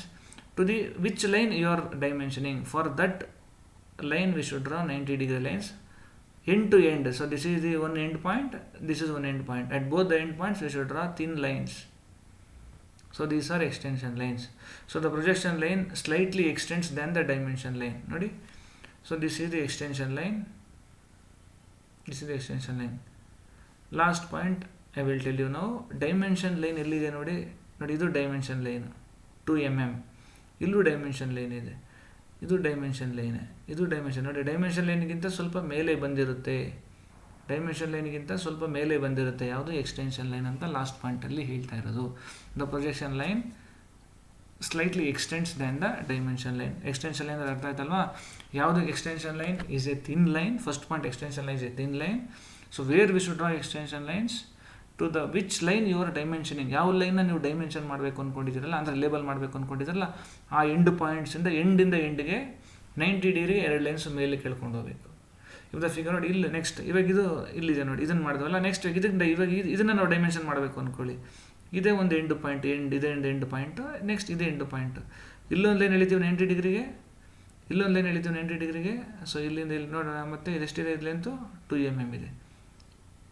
To the which line you are dimensioning. For that line we should draw 90 degree lines, end to end. So this is the one end point, this is one end point. At both the end points we should draw thin lines. So these are extension lines. So the projection line slightly extends than the dimension line. Nodi? So this is the extension line. This is the extension line. Last point I will tell you now. Dimension line ellide nodi. Nodi, idu dimension line 2 mm. Illu dimension line ಇದೆ. ಇದು dimension line. ಇದು dimension ನೋಡಿ, dimension ಲೈನ್ಗಿಂತ ಸ್ವಲ್ಪ ಮೇಲೆ ಬಂದಿರುತ್ತೆ. Dimension ಲೈನ್ಗಿಂತ ಸ್ವಲ್ಪ ಮೇಲೆ ಬಂದಿರುತ್ತೆ. ಯಾವುದು? ಎಕ್ಸ್ಟೆನ್ಷನ್ ಲೈನ್ ಅಂತ ಲಾಸ್ಟ್ ಪಾಯಿಂಟಲ್ಲಿ ಹೇಳ್ತಾ ಇರೋದು. The projection line slightly extends than the dimension line. Extension line ಅರ್ಥ ಆಯ್ತಲ್ವಾ? ಯಾವುದು? Extension line is a thin line. First point, extension line is a thin line. So where we should draw extension lines? To the which line your dimensioning. ಯಾವ ಲೈನ್ನ ನೀವು dimension ಮಾಡಬೇಕು ಅಂದ್ಕೊಂಡಿದ್ದೀರಲ್ಲ, ಅಂದರೆ label ಮಾಡಬೇಕು ಅಂದ್ಕೊಂಡಿದ್ದೀರಲ್ಲ, ಆ ಎಂಡ್ ಪಾಯಿಂಟ್ಸಿಂದ ಎಂಡಿಂದ ಎಂಡ್ಗೆ 90 ಡಿಗ್ರಿಗೆ 2 ಲೈನ್ಸ್ ಮೇಲೆ ಕೇಳ್ಕೊಂಡು ಹೋಗಬೇಕು. ಇವಾಗ ಫಿಗರ್ ನೋಡಿ, ಇಲ್ಲಿ ನೆಕ್ಸ್ಟ್ ಇವಾಗ ಇದು ಇಲ್ಲಿದೆ ನೋಡಿ, ಇದನ್ನು ಮಾಡಿದ್ವಲ್ಲ. ನೆಕ್ಸ್ಟ್ ಇವಾಗ ಇದನ್ನು ನಾವು ಡೈಮೆನ್ಷನ್ ಮಾಡಬೇಕು ಅಂದ್ಕೊಳ್ಳಿ. ಇದೇ ಒಂದು ಎಂಡ್ ಪಾಯಿಂಟ್, ಇದೇ ಎಂಡ್ ಪಾಯಿಂಟು, ನೆಕ್ಸ್ಟ್ ಇದೇ ಎಂಡ್ ಪಾಯಿಂಟು. ಇಲ್ಲೊಂದು ಲೈನ್ ಎಳಿತೀವಿ 90 ಡಿಗ್ರಿಗೆ, ಇಲ್ಲೊಂದು ಲೈನ್ ಎಳಿತೀವಿ 90 ಡಿಗ್ರಿಗೆ. ಸೊ ಇಲ್ಲಿಂದ ಇಲ್ಲಿ ನೋಡೋಣ, ಮತ್ತು ಇದೆಷ್ಟಿದೆ? ಇದು ಲೆಂತು 2 mm ಇದೆ.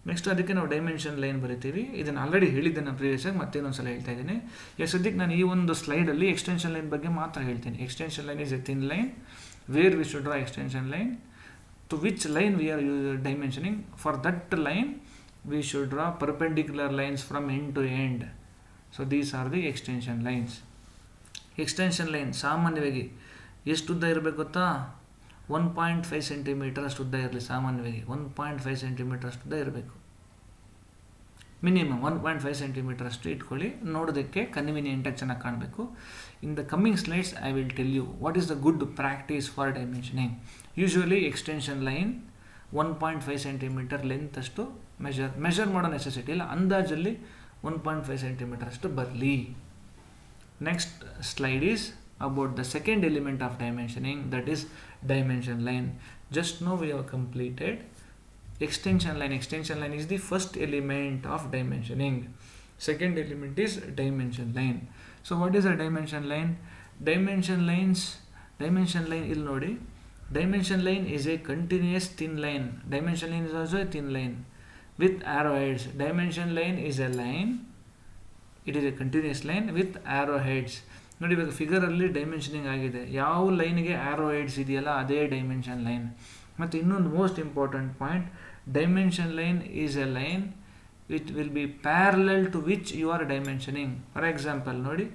ನೆಕ್ಸ್ಟ್ ಅದಕ್ಕೆ ನಾವು ಡೈಮೆನ್ಷನ್ ಲೈನ್ ಬರಿತೀವಿ. ಇದನ್ನು ಆಲ್ರೆಡಿ ಹೇಳಿದ್ದೆ ನಾನು ಪ್ರೀವಿಯಸ್ಸಾಗಿ, ಮತ್ತೇನೊಂದು ಸಲ ಹೇಳ್ತಾ ಇದ್ದೀನಿ. ಸದ್ಯಕ್ಕೆ ನಾನು ಈ ಒಂದು ಸ್ಲೈಡಲ್ಲಿ ಎಕ್ಸ್ಟೆನ್ಷನ್ ಲೈನ್ ಬಗ್ಗೆ ಮಾತ್ರ ಹೇಳ್ತೀನಿ. Extension line is a thin line where we should draw extension line. To which line we are dimensioning? For that line we should draw perpendicular lines from end to end. So these are the extension lines. Extension line ಸಾಮಾನ್ಯವಾಗಿ ಎಷ್ಟು ಉದ್ದ ಇರಬೇಕು ಗೊತ್ತಾ? 1.5 centimetre ಅಷ್ಟು ಉದ್ದ ಇರಲಿ. ಸಾಮಾನ್ಯವಾಗಿ 1.5 centimetre ಅಷ್ಟು ಉದ್ದ ಇರಬೇಕು. ಮಿನಿಮಮ್ 1.5 ಸೆಂಟಿಮೀಟರ್ ಅಷ್ಟು ಇಟ್ಕೊಳ್ಳಿ, ನೋಡೋದಕ್ಕೆ ಕನ್ವಿನಿಯೆಂಟಾಗಿ ಚೆನ್ನಾಗಿ ಕಾಣಬೇಕು. In the coming slides I will tell you what is the good practice for dimensioning. Usually extension line 1.5 centimetre length ಅಷ್ಟು ಮೆಷರ್ ಮಾಡೋ ನೆಸೆಸಿಟಿ ಇಲ್ಲ, ಅಂದಾಜಲ್ಲಿ 1.5 ಸೆಂಟಿಮೀಟರ್ ಅಷ್ಟು ಬರಲಿ. Next slide is about the second element of dimensioning, that is dimension line. Just now we have completed extension line. Extension line is the first element of dimensioning. Second element is dimension line. So what is a dimension line? Dimension line il nodi. Dimension line is a continuous thin line. Dimension line is also a thin line with arrowheads. Dimension line is a line, it is a continuous line with arrowheads. ನೋಡಿ, ಇವಾಗ ಫಿಗರಲ್ಲಿ dimensioning ಆಗಿದೆ, ಯಾವ ಲೈನ್ಗೆ ಆರೋ heads ಇದೆಯಲ್ಲ ಅದೇ dimension line. ಮತ್ತು ಇನ್ನೊಂದು most important point, dimension line is a line which will be parallel to which you are dimensioning. For example ನೋಡಿ,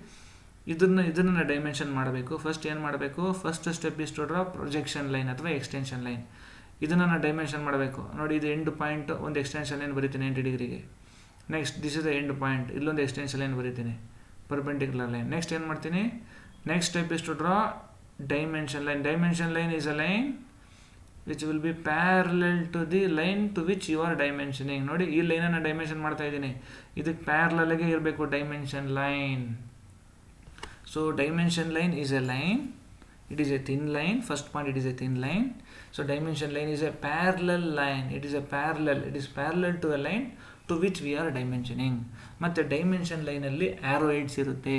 ಇದನ್ನು ಡೈಮೆನ್ಷನ್ ಮಾಡಬೇಕು. ಫಸ್ಟ್ ಏನು ಮಾಡಬೇಕು? First step is to draw projection line ಅಥವಾ ಎಕ್ಸ್ಟೆನ್ಷನ್ ಲೈನ್. ಇದನ್ನು ನಾನು ಡೈಮೆನ್ಷನ್ ಮಾಡಬೇಕು. ನೋಡಿ, ಇದು ಎಂಡ್ ಪಾಯಿಂಟ್, ಒಂದು ಎಕ್ಸ್ಟೆನ್ಷನ್ ಲೈನ್ ಬರೀತೀನಿ 90 ಡಿಗ್ರಿಗೆ. Next this is the end point, ಇಲ್ಲೊಂದು ಎಕ್ಸ್ಟೆನ್ಷನ್ ಲೈನ್ ಬರೀತೀನಿ, perpendicular line. Next ಏನು ಮಾಡ್ತೀನಿ? Next step is to draw dimension line. Dimension line is a line which will be parallel to the line to which you are dimensioning. ನೋಡಿ, ಈ ಲೈನನ್ನು dimension ಮಾಡ್ತಾ ಇದ್ದೀನಿ, ಇದಕ್ಕೆ parallel ಆಗಿ ಇರಬೇಕು dimension line. So dimension line is a line, it is a thin line. First point, it is a thin line. So dimension line is a parallel line, it is parallel to a line to which we are dimensioning. ಮತ್ತು dimension ಲೈನಲ್ಲಿ ಆರೋ heads ಇರುತ್ತೆ,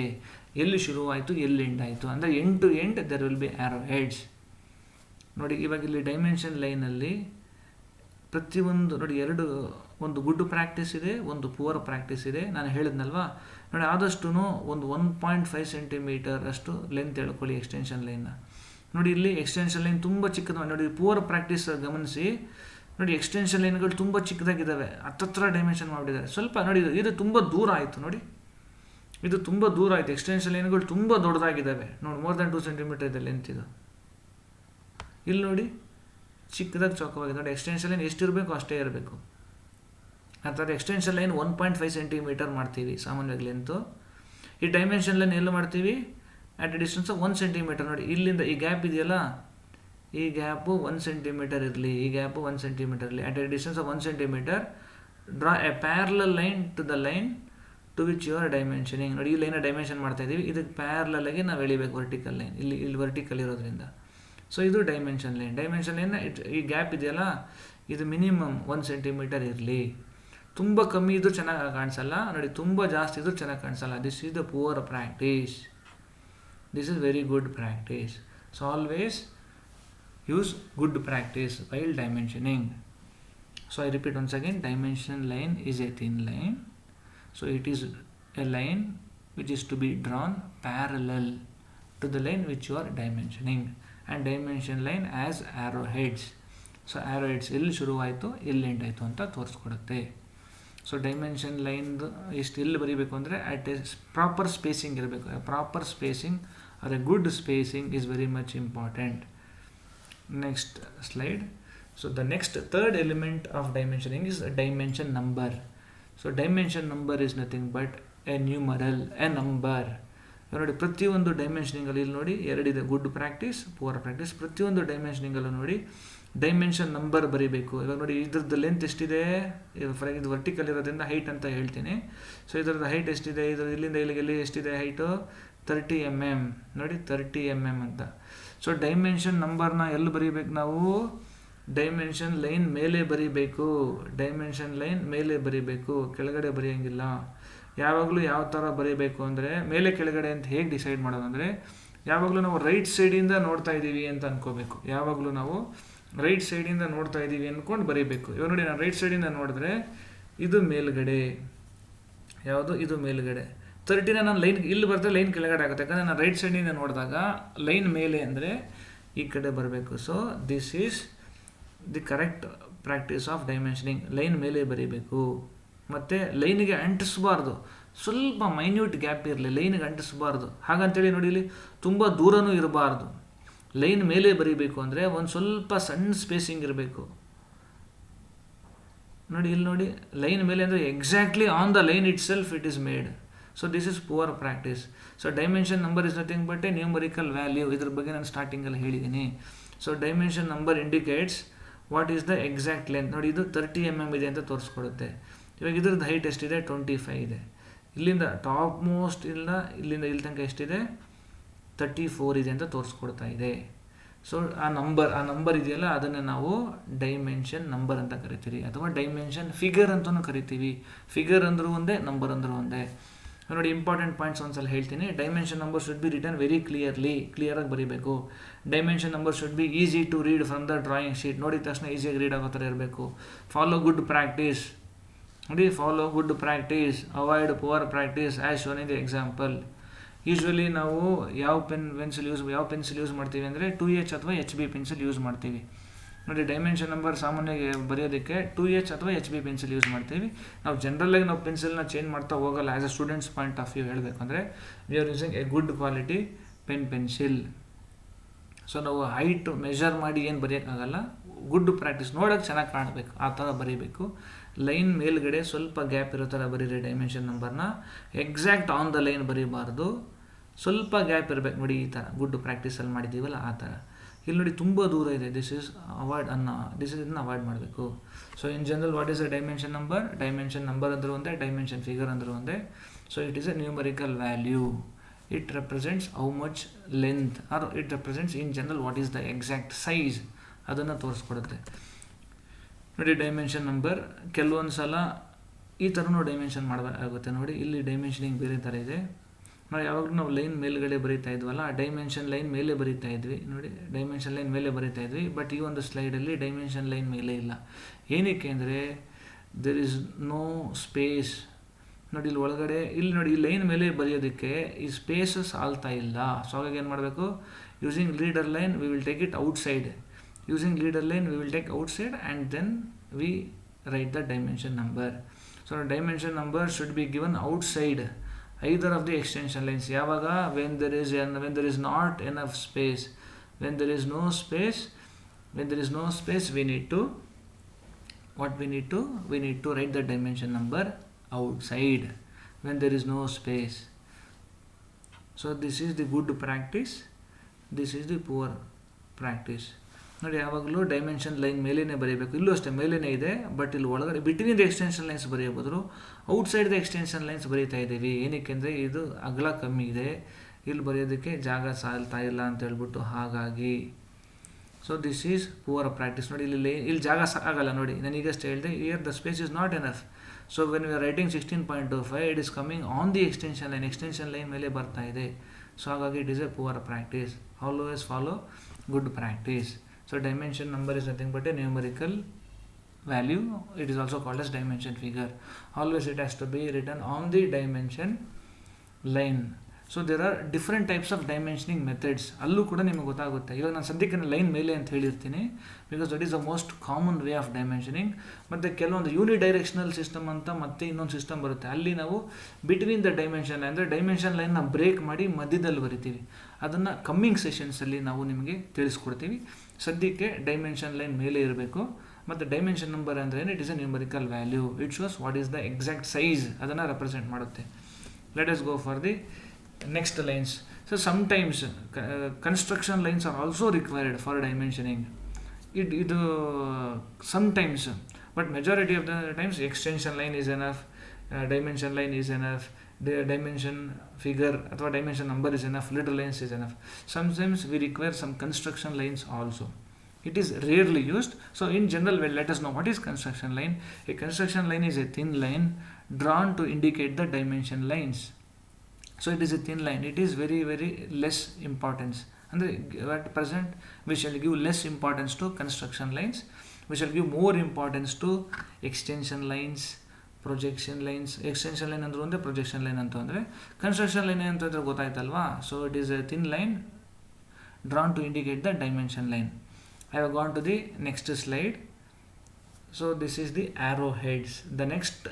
ಎಲ್ಲಿ ಶುರುವಾಯಿತು ಎಲ್ಲಿ end ಆಯಿತು ಅಂದರೆ end to end there will be arrow heads. ನೋಡಿ, ಇವಾಗ ಇಲ್ಲಿ ಡೈಮೆನ್ಷನ್ ಲೈನಲ್ಲಿ ಪ್ರತಿಯೊಂದು ನೋಡಿ, ಒಂದು ಗುಡ್ ಪ್ರಾಕ್ಟೀಸ್ ಇದೆ, ಒಂದು ಪುವರ್ ಪ್ರಾಕ್ಟೀಸ್ ಇದೆ. ನಾನು ಹೇಳಿದ್ನಲ್ವಾ, ನೋಡಿ ಆದಷ್ಟು ಒಂದು 1.5 ಸೆಂಟಿಮೀಟರ್ ಅಷ್ಟು ಲೆಂತ್ ಹೇಳ್ಕೊಳ್ಳಿ ಎಕ್ಸ್ಟೆನ್ಷನ್ ಲೈನ್ನ. ನೋಡಿ, ಇಲ್ಲಿ ಎಕ್ಸ್ಟೆನ್ಷನ್ ಲೈನ್ ತುಂಬ ಚಿಕ್ಕದು. ನೋಡಿ, ಪುವರ್ ಪ್ರಾಕ್ಟೀಸ್ ಗಮನಿಸಿ. ನೋಡಿ, ಎಕ್ಸ್ಟೆನ್ಷನ್ ಲೈನ್ಗಳು ತುಂಬ ಚಿಕ್ಕದಾಗಿದ್ದಾವೆ, ಹತ್ತತ್ರ ಡೈಮೆನ್ಷನ್ ಮಾಡಿದ್ದಾರೆ. ಸ್ವಲ್ಪ ನೋಡಿ, ಇದು ತುಂಬ ದೂರ ಆಯಿತು. ನೋಡಿ, ಇದು ತುಂಬ ದೂರ ಆಯಿತು. ಎಕ್ಸ್ಟೆನ್ಷನ್ ಲೈನ್ಗಳು ತುಂಬ ದೊಡ್ಡದಾಗಿದ್ದಾವೆ. ನೋಡಿ, ಮೋರ್ ದೆನ್ 2 ಸೆಂಟಿಮೀಟರ್ ಇದೆ ಲೆಂತ್ ಇದು. ಇಲ್ಲಿ ನೋಡಿ, ಚಿಕ್ಕದಾಗಿ ಚೌಕವಾಗಿದೆ. ನೋಡಿ, ಎಕ್ಸ್ಟೆನ್ಷನ್ ಲೈನ್ ಎಷ್ಟಿರಬೇಕು ಅಷ್ಟೇ ಇರಬೇಕು. ಅರ್ಥಾತ್ ಎಕ್ಸ್ಟೆನ್ಷನ್ ಲೈನ್ 1.5 ಸೆಂಟಿಮೀಟರ್ ಮಾಡ್ತೀವಿ ಸಾಮಾನ್ಯವಾಗಿ ಲೆಂತು. ಈ ಡೈಮೆನ್ಷನ್ ಲೈನ್ ಎಲ್ಲ ಮಾಡ್ತೀವಿ at a distance of 1 centimetre. ನೋಡಿ, ಇಲ್ಲಿಂದ ಈ ಗ್ಯಾಪ್ ಇದೆಯಲ್ಲ, ಈ ಗ್ಯಾಪು 1 ಸೆಂಟಿಮೀಟರ್ ಇರಲಿ, ಈ ಗ್ಯಾಪು 1 ಸೆಂಟಿಮೀಟರ್ ಇರಲಿ. At a distance of 1 centimetre draw a parallel line to the line to which you are dimensioning. ನೋಡಿ, ಈ ಲೈನ ಡೈಮೆನ್ಷನ್ ಮಾಡ್ತಾ ಇದ್ದೀವಿ, ಇದಕ್ಕೆ ಪ್ಯಾರಲಲ್ ಆಗಿ ನಾವು ಎಳಿಬೇಕು ವರ್ಟಿಕಲ್ ಲೈನ್, ಇಲ್ಲಿ ವರ್ಟಿಕಲ್ ಇರೋದ್ರಿಂದ. ಸೊ ಇದು ಡೈಮೆನ್ಷನ್ ಲೈನ್. ಡೈಮೆನ್ಷನ್ ಲೈನ್ ಈ ಗ್ಯಾಪ್ ಇದೆಯಲ್ಲ, ಇದು ಮಿನಿಮಮ್ 1 ಸೆಂಟಿಮೀಟರ್ ಇರಲಿ. ತುಂಬ ಕಮ್ಮಿ ಇದ್ರೂ ಚೆನ್ನಾಗಿ ಕಾಣಿಸಲ್ಲ, ನೋಡಿ ತುಂಬ ಜಾಸ್ತಿ ಇದ್ರೂ ಚೆನ್ನಾಗಿ ಕಾಣಿಸಲ್ಲ. This is the poor practice, this is very good practice. So always use good practice while dimensioning. So I repeat once again, dimension line is a thin line. So it is a line which is to be drawn parallel to the line which you are dimensioning, and dimension line has arrowheads. So arrowheads ಎಲ್ಲಿ ಶುರುವಾಯಿತು ಎಲ್ಲಿ end ಆಯಿತು ಅಂತ ತೋರಿಸ್ಕೊಡುತ್ತೆ. So dimension line ಎಷ್ಟು ಎಲ್ಲಿ ಬರೀಬೇಕು ಅಂದರೆ at a proper spacing ಇರಬೇಕು. Proper spacing are a good spacing is very much important. Next slide. So the third element of dimensioning is a dimension number. So dimension number is nothing but a numeral, a number. ನೋಡಿ, ಪ್ರತಿಯೊಂದು ಡೈಮೆನ್ಷನಿಂಗಲ್ಲಿ ಇಲ್ಲಿ ನೋಡಿ ಎರಡಿದೆ, good practice, poor practice. ಪ್ರತಿಯೊಂದು ಡೈಮೆನ್ಷನಿಂಗಲ್ಲೂ ನೋಡಿ dimension number ಬರೀಬೇಕು. ಇವಾಗ ನೋಡಿ, ಇದ್ರದ್ದು ಲೆಂತ್ ಎಷ್ಟಿದೆ, ಇದು ವರ್ಟಿಕಲ್ ಇರೋದ್ರಿಂದ ಹೈಟ್ ಅಂತ ಹೇಳ್ತೀನಿ. ಸೊ ಇದರದ್ದು ಹೈಟ್ ಎಷ್ಟಿದೆ, ಇಲ್ಲಿಂದ ಇಲ್ಲಿಗೆ ಎಷ್ಟಿದೆ ಹೈಟು? 30 mm. ನೋಡಿ, 30 mm ಅಂತ. ಸೊ ಡೈಮೆನ್ಷನ್ ನಂಬರ್ನ ಎಲ್ಲಿ ಬರೀಬೇಕು ನಾವು? ಡೈಮೆನ್ಷನ್ ಲೈನ್ ಮೇಲೆ ಬರೀಬೇಕು. ಡೈಮೆನ್ಷನ್ ಲೈನ್ ಮೇಲೆ ಬರೀಬೇಕು, ಕೆಳಗಡೆ ಬರೆಯೋಂಗಿಲ್ಲ. ಯಾವಾಗಲೂ ಯಾವ ಥರ ಬರೀಬೇಕು ಅಂದರೆ, ಮೇಲೆ ಕೆಳಗಡೆ ಅಂತ ಹೇಗೆ ಡಿಸೈಡ್ ಮಾಡೋದು ಅಂದರೆ, ಯಾವಾಗಲೂ ನಾವು ರೈಟ್ ಸೈಡಿಂದ ನೋಡ್ತಾ ಇದ್ದೀವಿ ಅಂತ ಅನ್ಕೋಬೇಕು. ಯಾವಾಗಲೂ ನಾವು ರೈಟ್ ಸೈಡಿಂದ ನೋಡ್ತಾ ಇದ್ದೀವಿ ಅಂದ್ಕೊಂಡು ಬರೀಬೇಕು. ಇವಾಗ ನೋಡಿ, ನಾನು ರೈಟ್ ಸೈಡಿಂದ ನೋಡಿದ್ರೆ ಇದು ಮೇಲ್ಗಡೆ, ಯಾವುದು ಇದು ಮೇಲ್ಗಡೆ. 30ನ ನಾನು ಲೈನ್ ಇಲ್ಲಿ ಬರ್ತದೆ, ಲೈನ್ ಕೆಳಗಡೆ ಆಗುತ್ತೆ. ಯಾಕಂದರೆ ನಾನು ರೈಟ್ ಸೈಡಿಂದ ನೋಡಿದಾಗ ಲೈನ್ ಮೇಲೆ ಅಂದರೆ ಈ ಕಡೆ ಬರಬೇಕು. So this is the correct practice of dimensioning. Line ಮೇಲೆ ಬರೀಬೇಕು, ಮತ್ತು ಲೈನಿಗೆ ಅಂಟಿಸಬಾರ್ದು. ಸ್ವಲ್ಪ ಮೈನ್ಯೂಟ್ ಗ್ಯಾಪ್ ಇರಲಿ, ಲೈನಿಗೆ ಅಂಟಿಸಬಾರ್ದು. ಹಾಗಂತೇಳಿ ನೋಡಿ, ಇಲ್ಲಿ ತುಂಬ ದೂರನೂ ಇರಬಾರ್ದು. ಲೈನ್ ಮೇಲೆ ಬರೀಬೇಕು ಅಂದರೆ ಒಂದು ಸ್ವಲ್ಪ ಸಣ್ಣ ಸ್ಪೇಸಿಂಗ್ ಇರಬೇಕು. ನೋಡಿ ಇಲ್ಲಿ ನೋಡಿ, ಲೈನ್ ಮೇಲೆ ಅಂದರೆ exactly on the line it self it is made. So this is poor practice. So dimension number is nothing but A numerical value. ಇದ್ರ ಬಗ್ಗೆ ನಾನು ಸ್ಟಾರ್ಟಿಂಗಲ್ಲಿ ಹೇಳಿದ್ದೀನಿ. So dimension number indicates what is the exact length. ನೋಡಿ ಇದು 30 mm ಇದೆ ಅಂತ ತೋರಿಸ್ಕೊಡುತ್ತೆ. ಇವಾಗ ಇದ್ರದ್ದು ಹೈಟ್ ಎಷ್ಟಿದೆ, 25 ಇದೆ. ಇಲ್ಲಿಂದ ಟಾಪ್ ಮೋಸ್ಟ್ ಇಲ್ಲಿಂದ ಇಲ್ಲಿ ತನಕ ಎಷ್ಟಿದೆ, 34 ಇದೆ ಅಂತ ತೋರಿಸ್ಕೊಡ್ತಾ ಇದೆ. ಸೊ ಆ ನಂಬರ್ ಇದೆಯಲ್ಲ, ಅದನ್ನು ನಾವು ಡೈಮೆನ್ಷನ್ ನಂಬರ್ ಅಂತ ಕರಿತೀವಿ, ಅಥವಾ ಡೈಮೆನ್ಷನ್ ಫಿಗರ್ ಅಂತಲೂ ಕರಿತೀವಿ. ಫಿಗರ್ ಅಂದರೂ ಒಂದೇ, ನಂಬರ್ ಅಂದರೂ ಒಂದೇ. ನೋಡಿ ಇಂಪಾರ್ಟೆಂಟ್ ಪಾಯಿಂಟ್ಸ್ ಒಂದ್ಸಲ ಹೇಳ್ತೀನಿ. Dimension number should be written very ಕ್ಲಿಯರಾಗಿ ಬರೀಬೇಕು. Dimension number should be easy to read from the drawing sheet. ನೋಡಿದ ತಕ್ಷಣ ಈಸಿಯಾಗಿ ರೀಡ್ ಆಗೋ ಥರ ಇರಬೇಕು. Follow good practice. ನೋಡಿ, follow good practice, avoid poor practice as shown in the example. Usually ನಾವು ಯಾವ ಪೆನ್ಸಿಲ್ ಯೂಸ್ ಮಾಡ್ತೀವಿ ಅಂದರೆ 2H ಅಥವಾ HB ಪೆನ್ಸಿಲ್ ಯೂಸ್ ಮಾಡ್ತೀವಿ. ನೋಡಿ ಡೈಮೆನ್ಷನ್ ನಂಬರ್ ಸಾಮಾನ್ಯವಾಗಿ ಬರೆಯೋದಕ್ಕೆ 2H ಅಥವಾ HB ಪೆನ್ಸಿಲ್ ಯೂಸ್ ಮಾಡ್ತೀವಿ. ನಾವು ಜನರಲ್ಲಾಗಿ ನಾವು ಪೆನ್ಸಿಲ್ನ ಚೇಂಜ್ ಮಾಡ್ತಾ ಹೋಗಲ್ಲ. As a students point of view ಹೇಳಬೇಕಂದ್ರೆ we are using a good quality pencil. So ನಾವು ಹೈಟ್ ಮೆಷರ್ ಮಾಡಿ ಏನು ಬರೆಯೋಕ್ಕಾಗಲ್ಲ. ಗುಡ್ ಪ್ರಾಕ್ಟೀಸ್, ನೋಡೋಕ್ಕೆ ಚೆನ್ನಾಗಿ ಕಾಣಬೇಕು, ಆ ಥರ ಬರೀಬೇಕು. ಲೈನ್ ಮೇಲ್ಗಡೆ ಸ್ವಲ್ಪ ಗ್ಯಾಪ್ ಇರೋ ಥರ ಬರೀರಿ ಡೈಮೆನ್ಷನ್ ನಂಬರ್ನ. ಎಕ್ಸಾಕ್ಟ್ ಆನ್ ದ ಲೈನ್ ಬರೀಬಾರ್ದು, ಸ್ವಲ್ಪ ಗ್ಯಾಪ್ ಇರಬೇಕು. ನೋಡಿ ಈ ಥರ ಗುಡ್ ಪ್ರಾಕ್ಟೀಸಲ್ಲಿ ಮಾಡಿದ್ದೀವಲ್ಲ ಆ ಥರ. ಇಲ್ಲಿ ನೋಡಿ ತುಂಬ ದೂರ ಇದೆ, ಇದನ್ನ ಅವಾಯ್ಡ್ ಮಾಡಬೇಕು. So in general what is a dimension number? Dimension number ಅಂದರೂ ಒಂದೇ, ಡೈಮೆನ್ಷನ್ ಫಿಗರ್ ಅಂದರೂ ಒಂದೇ. So it is a numerical value. It represents how much length, or it represents in general what is the exact size, ಅದನ್ನು ತೋರಿಸ್ಕೊಡುತ್ತೆ. ನೋಡಿ dimension number ಕೆಲವೊಂದು ಸಲ ಈ ಥರನೂ ಡೈಮೆನ್ಷನ್ ಮಾಡಬೇಕಾಗುತ್ತೆ. ನೋಡಿ ಇಲ್ಲಿ ಡೈಮೆನ್ಷನಿಂಗ್ ಬೇರೆ ಥರ ಇದೆ. ನಾವು ಯಾವಾಗಲೂ ನಾವು ಲೈನ್ ಮೇಲ್ಗಡೆ ಬರೀತಾ ಇದ್ವಲ್ಲ, ಡೈಮೆನ್ಷನ್ ಲೈನ್ ಮೇಲೆ ಬರೀತಾ ಇದ್ವಿ. ನೋಡಿ ಡೈಮೆನ್ಷನ್ ಲೈನ್ ಮೇಲೆ ಬರೀತಾ ಇದ್ವಿ, ಬಟ್ ಈ ಒಂದು ಸ್ಲೈಡಲ್ಲಿ ಡೈಮೆನ್ಷನ್ ಲೈನ್ ಮೇಲೆ ಇಲ್ಲ. ಏನಕ್ಕೆ ಅಂದರೆ ದೆರ್ ಈಸ್ ನೋ ಸ್ಪೇಸ್. ನೋಡಿ ಇಲ್ಲಿ ಒಳಗಡೆ, ಇಲ್ಲಿ ನೋಡಿ ಈ ಲೈನ್ ಮೇಲೆ ಬರೆಯೋದಕ್ಕೆ ಈ ಸ್ಪೇಸಸ್ ಆಲ್ತಾ ಇಲ್ಲ. ಸೊ ಹಾಗಾಗಿ ಏನು ಮಾಡಬೇಕು? Using leader line we will take it outside. Using leader line we will take outside and then we write the dimension number. So the dimension number should be given outside either of the extension lines. Yavaga when there is not enough space, when there is no space we need to write the dimension number outside when there is no space. So this is the good practice, this is the poor practice. ನೋಡಿ ಯಾವಾಗಲೂ dimension line ಮೇಲೇ ಬರೀಬೇಕು. ಇಲ್ಲೂ ಅಷ್ಟೇ ಮೇಲೇ ಇದೆ, but ಇಲ್ಲಿ ಒಳಗಡೆ ಬಿಟ್ವೀನ್ ದ ಎಕ್ಸ್ಟೆನ್ಷನ್ ಲೈನ್ಸ್ ಬರೆಯಬಹುದು. ಔಟ್ಸೈಡ್ ದ ಎಕ್ಸ್ಟೆನ್ಷನ್ ಲೈನ್ಸ್ ಬರೀತಾ ಇದ್ದೀವಿ. ಏನಕ್ಕೆ ಅಂದರೆ ಇದು ಅಗಲ ಕಮ್ಮಿ ಇದೆ, ಇಲ್ಲಿ ಬರೆಯೋದಕ್ಕೆ ಜಾಗ ಸಾಲ್ತಾ ಇಲ್ಲ ಅಂತ ಹೇಳ್ಬಿಟ್ಟು, ಹಾಗಾಗಿ so this is poor practice. ನೋಡಿ ಇಲ್ಲಿ ಜಾಗ ಸಾಕಾಗಲ್ಲ. ನೋಡಿ ನಾನು ಈಗಷ್ಟೇ ಹೇಳಿದೆ, here the space is not enough. So when we are writing 16.25 it is coming on the extension line ಮೇಲೆ ಬರ್ತಾ ಇದೆ. ಸೊ ಹಾಗಾಗಿ it is A poor practice. Always follow good practice. So dimension number is nothing but a numerical value. It is also called as dimension figure. Always it has to be written on the dimension line. So there are different types of dimensioning methods. ಅಲ್ಲೂ ಕೂಡ ನಿಮಗೆ ಗೊತ್ತಾಗುತ್ತೆ. ಇವಾಗ ನಾನು ಸದ್ಯಕ್ಕೆ line ಮೇಲೆ ಅಂತ ಹೇಳಿರ್ತೀನಿ, because that is the most common way of dimensioning. ಮತ್ತು ಕೆಲವೊಂದು ಯೂನಿಡೈರೆಕ್ಷನಲ್ ಸಿಸ್ಟಮ್ ಅಂತ ಮತ್ತೆ ಇನ್ನೊಂದು ಸಿಸ್ಟಮ್ ಬರುತ್ತೆ. ಅಲ್ಲಿ ನಾವು ಬಿಟ್ವೀನ್ ದ ಡೈಮೆನ್ಷನ್ ಲೈನ್, ಅಂದರೆ ಡೈಮೆನ್ಷನ್ ಲೈನ್ನ ಬ್ರೇಕ್ ಮಾಡಿ ಮಧ್ಯದಲ್ಲಿ ಬರಿತೀವಿ. ಅದನ್ನು ಕಮ್ಮಿಂಗ್ ಸೆಷನ್ಸಲ್ಲಿ ನಾವು ನಿಮಗೆ ತಿಳಿಸ್ಕೊಡ್ತೀವಿ. ಸದ್ಯಕ್ಕೆ ಡೈಮೆನ್ಷನ್ ಲೈನ್ ಮೇಲೆ ಇರಬೇಕು. ಮತ್ತು ಡೈಮೆನ್ಷನ್ ನಂಬರ್ ಅಂದರೆ it is a numerical value. It shows what is the exact size, ಅದನ್ನು ರೆಪ್ರೆಸೆಂಟ್ ಮಾಡುತ್ತೆ. Let us go for the next lines. So sometimes construction lines are also required for dimensioning. It sometimes, but majority of the times extension line is enough, dimension line is enough, the dimension figure or dimension number is enough, leader lines is enough. Sometimes we require some construction lines also. It is rarely used. So in general, well, let us know what is construction line. A construction line is a thin line drawn to indicate the dimension lines. So it is a thin line. It is very, very less importance. And at present, we shall give less importance to construction lines. We shall give more importance to extension lines, projection lines. Extension line andru onde, projection line antu andre. Construction line antandre gottaಯ್ತಲ್ವಾ? So it is a thin line drawn to indicate the dimension line. I have gone to the next slide. So this is the arrowheads. The next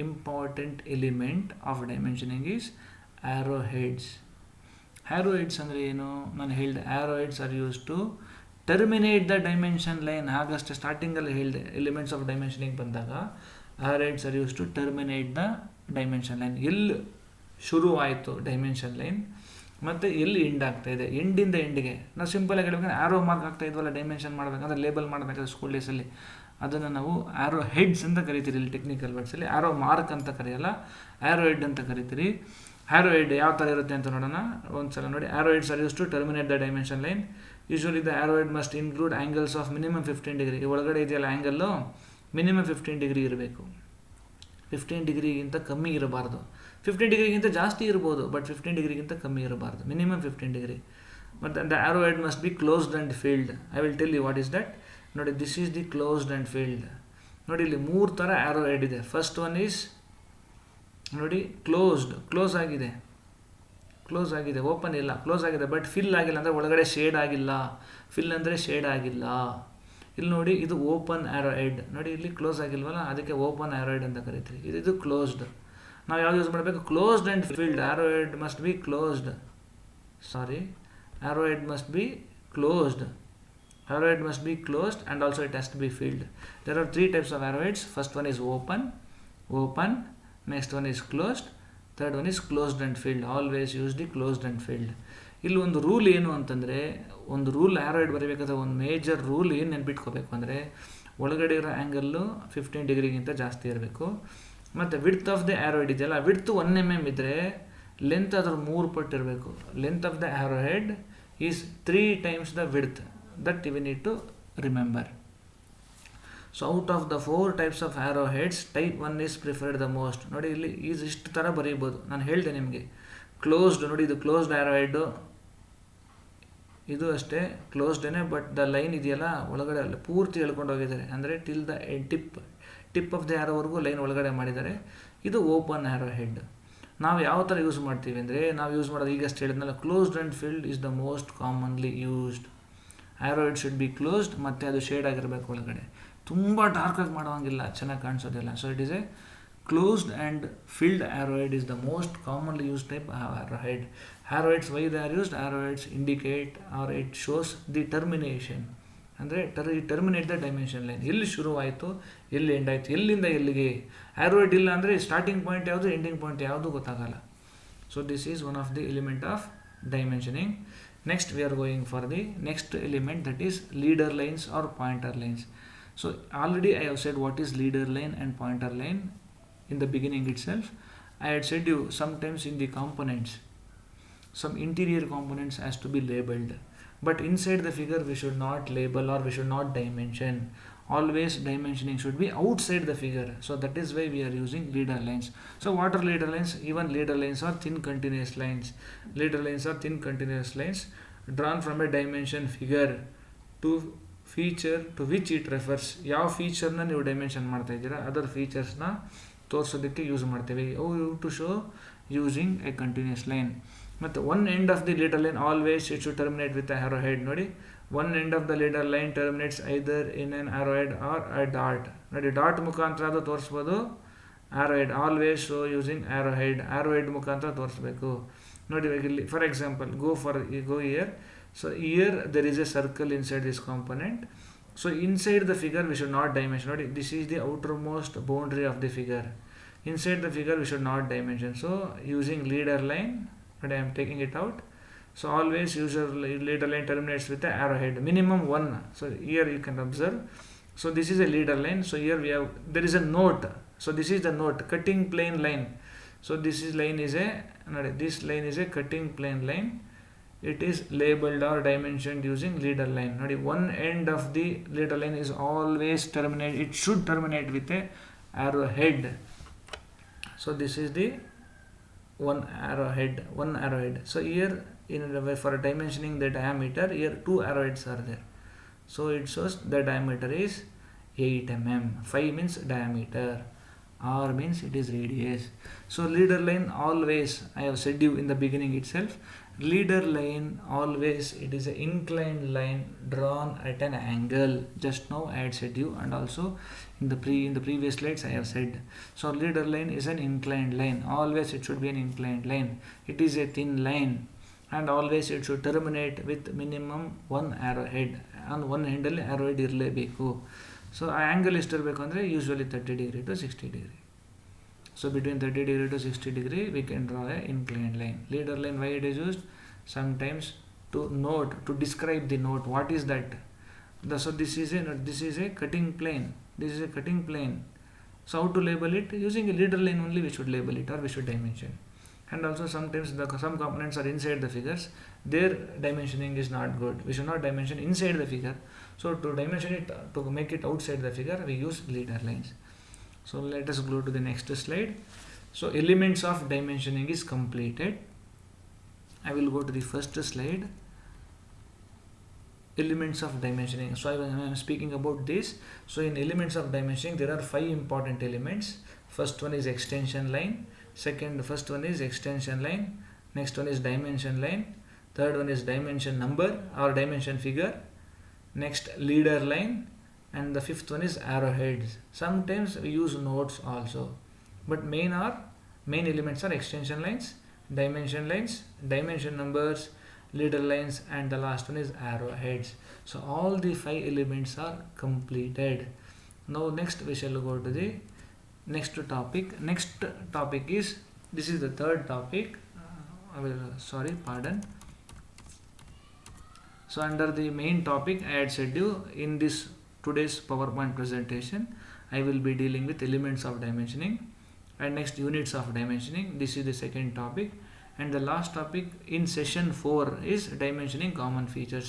important element of dimensioning is arrowheads. Arrowheads ಅಂದರೆ ಏನು? ನಾನು ಹೇಳಿದೆ, arrowheads are used to terminate the dimension line. ಹಾಗಷ್ಟೇ ಸ್ಟಾರ್ಟಿಂಗಲ್ಲಿ ಹೇಳಿದೆ, elements of dimensioning ಬಂದಾಗ arrowheads are use to terminate the dimension line. ಎಲ್ಲಿ ಶುರು ಆಯಿತು ಡೈಮೆನ್ಷನ್ ಲೈನ್ ಮತ್ತು ಎಲ್ಲಿ ಎಂಡ್ ಆಗ್ತಾ ಇದೆ, ಎಂಡಿಂದ ಎಂಡಿಗೆ. ನಾವು ಸಿಂಪಲಾಗಿ ಹೇಳ್ಬೇಕಂದ್ರೆ ಆರೋ ಮಾರ್ಕ್ ಆಗ್ತಾ ಇದ್ವಲ್ಲ ಡೈಮೆನ್ಷನ್ ಮಾಡಬೇಕಂದ್ರೆ, ಲೇಬಲ್ ಮಾಡಬೇಕಾದ್ರೆ ಸ್ಕೂಲ್ ಡೇಸಲ್ಲಿ ಅದನ್ನು ನಾವು ಆರೋ ಹೆಡ್ಸ್ ಅಂತ ಕರಿತೀರಿ. ಇಲ್ಲಿ ಟೆಕ್ನಿಕಲ್ ವರ್ಡ್ಸಲ್ಲಿ ಆರೋ ಮಾರ್ಕ್ ಅಂತ ಕರೆಯಲ್ಲ, ಆರೋ ಹೆಡ್ ಅಂತ ಕರಿತೀರಿ. ಆರೋ ಹೆಡ್ ಯಾವ ಥರ ಇರುತ್ತೆ ಅಂತ ನೋಡೋಣ ಒಂದ್ಸಲ ನೋಡಿ. Arrow heads are use to terminate the dimension line. Usually the arrow head must include angles of minimum 15 degree. ಒಳಗಡೆ ಇದೆಯಲ್ಲ ಆ್ಯಂಗಲ್ಲು ಮಿನಿಮಮ್ 15 ಡಿಗ್ರಿ ಇರಬೇಕು. 15 ಡಿಗ್ರಿಗಿಂತ ಕಮ್ಮಿ ಇರಬಾರ್ದು. 15 ಡಿಗ್ರಿಗಿಂತ ಜಾಸ್ತಿ ಇರ್ಬೋದು, ಬಟ್ 15 ಡಿಗ್ರಿಗಿಂತ ಕಮ್ಮಿ ಇರಬಾರ್ದು. Minimum 15 degree. ಮತ್ತು the arrow head must be closed and filled. I will tell you what is that. ನೋಡಿ, this is the closed and filled. ನೋಡಿ, ಇಲ್ಲಿ 3 ಥರ ಆರೋ ಹೆಡ್ ಇದೆ. ಫಸ್ಟ್ ಒನ್ ಈಸ್ ನೋಡಿ ಕ್ಲೋಸ್ಡ್, ಕ್ಲೋಸ್ ಆಗಿದೆ, ಓಪನ್ ಇಲ್ಲ, close ಆಗಿದೆ, ಬಟ್ ಫಿಲ್ ಆಗಿಲ್ಲ ಅಂದರೆ ಒಳಗಡೆ ಶೇಡ್ ಆಗಿಲ್ಲ. ಫಿಲ್ ಅಂದರೆ ಶೇಡ್ ಆಗಿಲ್ಲ. ಇಲ್ಲಿ ನೋಡಿ, ಇದು ಓಪನ್ ಆರೋ ಹೆಡ್. ನೋಡಿ, ಇಲ್ಲಿ ಕ್ಲೋಸ್ ಆಗಿಲ್ವಲ್ಲ, ಅದಕ್ಕೆ ಓಪನ್ ಆರೋ ಹೆಡ್ ಅಂತ ಕರಿತೀವಿ. ಇದು ಕ್ಲೋಸ್ಡ್. ನಾವು ಯಾವ್ದು ಯೂಸ್ ಮಾಡಬೇಕು? Closed and filled. Arrow head must be closed. Arrow head must be closed. Arrow head must be closed and also it has to be filled. There are 3 types of arrowheads. First one is open. Next one is closed. Third one is closed and filled. Always use the closed and filled. ಇಲ್ಲಿ ಒಂದು rule ಏನು ಅಂತಂದರೆ, ಒಂದು rule ಆರೋ head ಬರೀಬೇಕಾದ್ರೆ ಒಂದು major rule ಏನು ನೆನ್ಪಿಟ್ಕೋಬೇಕು ಅಂದರೆ, ಒಳಗಡೆ ಇರೋ ಆ್ಯಂಗಲ್ಲು 15 ಡಿಗ್ರಿಗಿಂತ ಜಾಸ್ತಿ ಇರಬೇಕು. ಮತ್ತು width of the arrow head ಇದೆಯಲ್ಲ, ವಿಡ್ತ್ 1 mm ಇದ್ದರೆ ಲೆಂತ್ ಅದ್ರ 3 ಪಟ್ಟು ಇರಬೇಕು. Length of the arrow head is 3 times the width. That we need to remember. So out of the 4 types of arrowheads, type 1 is preferred the most. ನೋಡಿ, ಇಲ್ಲಿ ಇಷ್ಟು ಥರ ಬರೀಬೋದು. ನಾನು ಹೇಳಿದೆ ನಿಮಗೆ ಕ್ಲೋಸ್ಡ್. ನೋಡಿ, ಇದು ಕ್ಲೋಸ್ಡ್ ಆರೋ ಹೆಡ್ಡು, ಇದು ಅಷ್ಟೇ ಕ್ಲೋಸ್ಡೇನೆ, ಬಟ್ ದ ಲೈನ್ ಇದೆಯಲ್ಲ ಒಳಗಡೆ ಅಲ್ಲ ಪೂರ್ತಿ ಎಳ್ಕೊಂಡು ಹೋಗಿದ್ದಾರೆ. ಅಂದರೆ till the tip of the ಆರೋವರೆಗೂ ಲೈನ್ ಒಳಗಡೆ ಮಾಡಿದ್ದಾರೆ. ಇದು ಓಪನ್ ಆರೋ ಹೆಡ್. ನಾವು ಯಾವ ಥರ ಯೂಸ್ ಮಾಡ್ತೀವಿ ಅಂದರೆ, ನಾವು ಯೂಸ್ ಮಾಡೋದು ಈಗಷ್ಟು ಹೇಳಿದ್ನಲ್ಲ, closed and filled is the most commonly used. Arrow head should be closed, ಮತ್ತು ಅದು ಶೇಡ್ ಆಗಿರಬೇಕು ಒಳಗಡೆ. ತುಂಬ ಡಾರ್ಕಾಗಿ ಮಾಡೋಂಗಿಲ್ಲ, ಚೆನ್ನಾಗಿ ಕಾಣಿಸೋದಿಲ್ಲ. So it is a closed and filled arrow head is the most commonly use type arrow head. Arrow heads why they are used? Arrow heads indicate or it shows the termination. ಅಂದರೆ terminate the dimension line. ಎಲ್ಲಿ ಶುರುವಾಯಿತು, ಎಲ್ಲಿ end ಆಯಿತು, ಎಲ್ಲಿಂದ ಎಲ್ಲಿಗೆ. ಆರೋ head ಇಲ್ಲ ಅಂದರೆ starting point ಯಾವುದು, ಎಂಡಿಂಗ್ ಪಾಯಿಂಟ್ ಯಾವುದು ಗೊತ್ತಾಗಲ್ಲ. So this is one of the element of dimensioning. Next we are going for the next element, that is leader lines or pointer lines. So already I have said what is leader line and pointer line in the beginning itself. I had said you sometimes in the components, some interior components has to be labeled, but inside the figure we should not label or we should not dimension. Always dimensioning should be outside the figure. So that is why we are using leader lines. So what are leader lines? Even leader lines are thin continuous lines. Leader lines are thin continuous lines drawn from a dimension figure to feature to which it refers. ಯಾವ ಫೀಚರ್ನ ನೀವು dimension ಮಾಡ್ತಾ ಇದ್ದೀರಾ other ಫೀಚರ್ಸ್ನ ತೋರಿಸೋದಕ್ಕೆ use ಮಾಡ್ತೇವೆ. To show using a continuous line. ಮತ್ತು one end of the leader line always it should terminate with arrow head. ನೋಡಿ, one end of the leader line terminates either in an arrow head or a dot. ನೋಡಿ, dot ಮುಖಾಂತರ ಅದು ತೋರಿಸ್ಬೋದು. Arrow head always show using arrow head. Arrow head ಮುಖಾಂತರ ತೋರಿಸ್ಬೇಕು. ನೋಡಿ, ಇವಾಗ ಇಲ್ಲಿ for example go here. So year there is a circle inside this component. So inside the figure we should not dimension. ನೋಡಿ, this is the outermost boundary of the figure. Inside the figure we should not dimension. So using leader line, but I am taking it out. So always use your leader line terminates with the arrowhead, minimum 1. So here you can observe. So this is a leader line. So here we have, there is a note. So this is the note, cutting plane line. So this line is a cutting plane line. It is labeled or dimensioned using leader line. One end of the leader line is always terminate. It should terminate with a arrowhead. So this is the one arrowhead. So here for dimensioning the diameter, here 2 arrowheads are there. So it shows the diameter is 8 mm. 5 means diameter, R means it is radius. So leader line always, I have said you in the beginning itself, leader line always it is an inclined line drawn at an angle. Just now I had said you, and also in the previous slides I have said. So leader line is an inclined line. Always it should be an inclined line. It is a thin line. and always it should terminate with minimum one arrowhead. On one handle arrowhead ಇರಲೇಬೇಕು. So ಆ angle ಎಷ್ಟಿರಬೇಕು ಅಂದರೆ usually 30 degree to 60 degree. So between 30 degree to 60 degree we can draw a inclined line. Leader line, why it is used? Sometimes to note, to describe the note. What is that? So this is a cutting plane. This is a cutting plane. So how to label it? Using a leader line only we should label it, or we should dimension. And also sometimes some components are inside the figures. Their dimensioning is not good. We should not dimension inside the figure. So to dimension it, to make it outside the figure, we use leader lines. So let us go to the next slide. So elements of dimensioning is completed. I will go to the first slide. Elements of dimensioning. So I am speaking about this. So in elements of dimensioning there are 5 important elements. First one is extension line. First one is extension line. Next one is dimension line. Third one is dimension number or dimension figure. Next leader line. And the fifth one is arrowheads. Sometimes we use nodes also, but main elements are extension lines, dimension numbers, leader lines, and the last one is arrowheads. So all the 5 elements are completed. Now next we shall go to the next topic. Next topic is, this is the third topic. So under the main topic I had said you, in this today's PowerPoint presentation I will be dealing with elements of dimensioning and next units of dimensioning. This is the second topic, and the last topic in session 4 is dimensioning common features.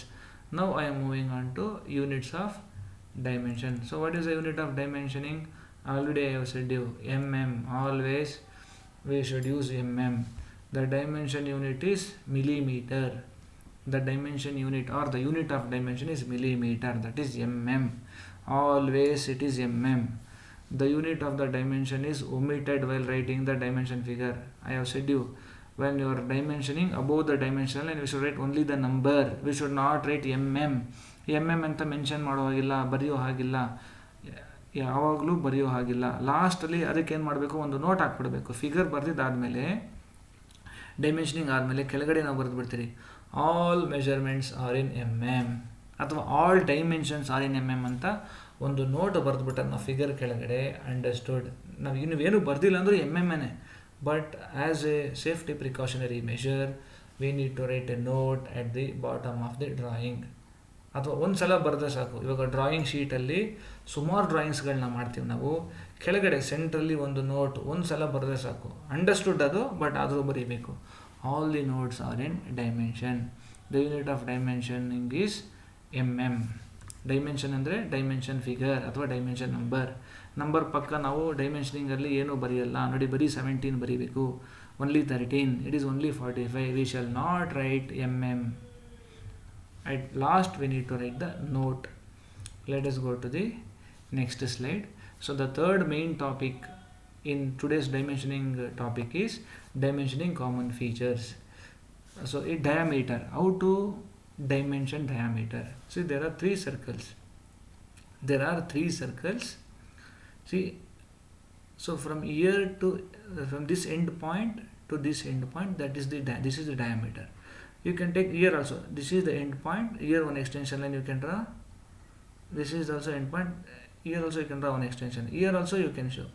Now I am moving on to units of dimension. So what is the unit of dimensioning? Already I have said you, mm. Always we should use mm. The dimension unit is millimeter. The dimension unit or the unit of dimension is millimeter, that is mm. Always it is mm. The unit of the dimension is omitted while writing the dimension figure. I have said you, when you are dimensioning above the dimensional line we should write only the number. We should not write mm ಅಂತ mention ಮಾಡೋ ಹಾಗಿಲ್ಲ, ಬರೆಯೋ ಹಾಗಿಲ್ಲ, ಯಾವಾಗಲೂ ಬರೆಯೋ ಹಾಗಿಲ್ಲ. ಲಾಸ್ಟಲ್ಲಿ ಅದಕ್ಕೆ ಏನು ಮಾಡಬೇಕು, ಒಂದು ನೋಟ್ ಹಾಕ್ಬಿಡ್ಬೇಕು. ಫಿಗರ್ ಬರೆದಿದ್ದಾದಮೇಲೆ ಡೈಮೆನ್ಷನಿಂಗ್ ಆದಮೇಲೆ ಕೆಳಗಡೆ ನಾವು ಬರೆದು ಬಿಡ್ತೀರಿ ಆಲ್ ಮೆಜರ್ಮೆಂಟ್ಸ್ ಆರ್ ಇನ್ ಅಥವಾ ಆಲ್ ಡೈಮೆನ್ಷನ್ಸ್ ಆರ್ ಇನ್ ಅಂತ ಒಂದು ನೋಟ್ ಬರೆದ್ಬಿಟ್ರೆ ನಾವು ಫಿಗರ್ ಕೆಳಗಡೆ ಅಂಡರ್ಸ್ಟುಡ್. ನಾವು ಇನ್ನೇನು ಬರ್ದಿಲ್ಲ ಅಂದರೂ ಎಮ್ನೇ, but as a safety precautionary measure we need to write a note at the bottom of the drawing. ಅಥವಾ ಒಂದು ಸಲ ಬರೆದ್ರೆ ಸಾಕು. ಇವಾಗ ಡ್ರಾಯಿಂಗ್ ಶೀಟಲ್ಲಿ ಸುಮಾರು ಡ್ರಾಯಿಂಗ್ಸ್ಗಳನ್ನ ಮಾಡ್ತೀವಿ ನಾವು, ಕೆಳಗಡೆ ಸೆಂಟ್ರಲ್ಲಿ ಒಂದು ನೋಟ್ ಒಂದು ಸಲ ಬರೆದ್ರೆ ಸಾಕು. ಅಂಡರ್ಸ್ಟುಡ್ ಅದು, ಬಟ್ ಆದರೂ ಬರೀಬೇಕು. All the notes are in dimension. The unit of dimensioning is dimension ಅಂದರೆ ಡೈಮೆನ್ಷನ್ ಫಿಗರ್ ಅಥವಾ ಡೈಮೆನ್ಷನ್ ನಂಬರ್ ಪಕ್ಕ ನಾವು ಡೈಮೆನ್ಷನಿಂಗಲ್ಲಿ ಏನೂ ಬರೆಯಲ್ಲ ನೋಡಿ. ಬರೀ 17 ಬರೀಬೇಕು, only 13, it is only 45. We shall not write At last we need to write the note. Let us go to the next slide. So the third main topic in today's dimensioning topic is dimensioning common features. So diameter, how to dimension diameter. See, there are three circles. See, so from here to from this end point to this end point, this is the diameter. You can take here also, this is the end point, here one extension line you can draw, this is also end point, here also you can draw one extension, here also you can show.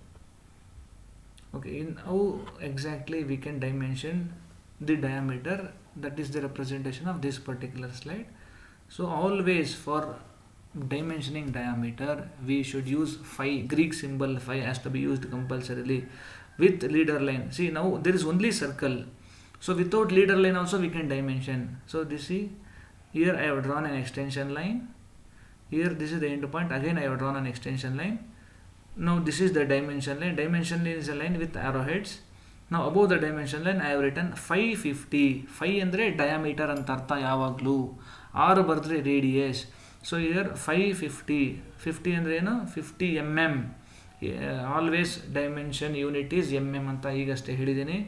Okay, in how exactly we can dimension the diameter, that is the representation of this particular slide. So always for dimensioning diameter we should use phi. Greek symbol phi has to be used compulsorily with leader line. See, now there is only circle, so without leader line also we can dimension. So this, see, here I have drawn an extension line, here this is the end point, again I have drawn an extension line. Now this is the dimension line. Dimension line is a line with arrowheads. Now above the dimension line I have written 550. 5 ಅಂದರೆ diameter ಅಂತ ಅರ್ಥ ಯಾವಾಗಲೂ, 6 ಬರೆದ್ರೆ radius. So here 550, 50 ಅಂದರೆ ಏನು, 50 mm. Always dimension unit is ಅಂತ ಈಗಷ್ಟೇ ಹೇಳಿದ್ದೀನಿ,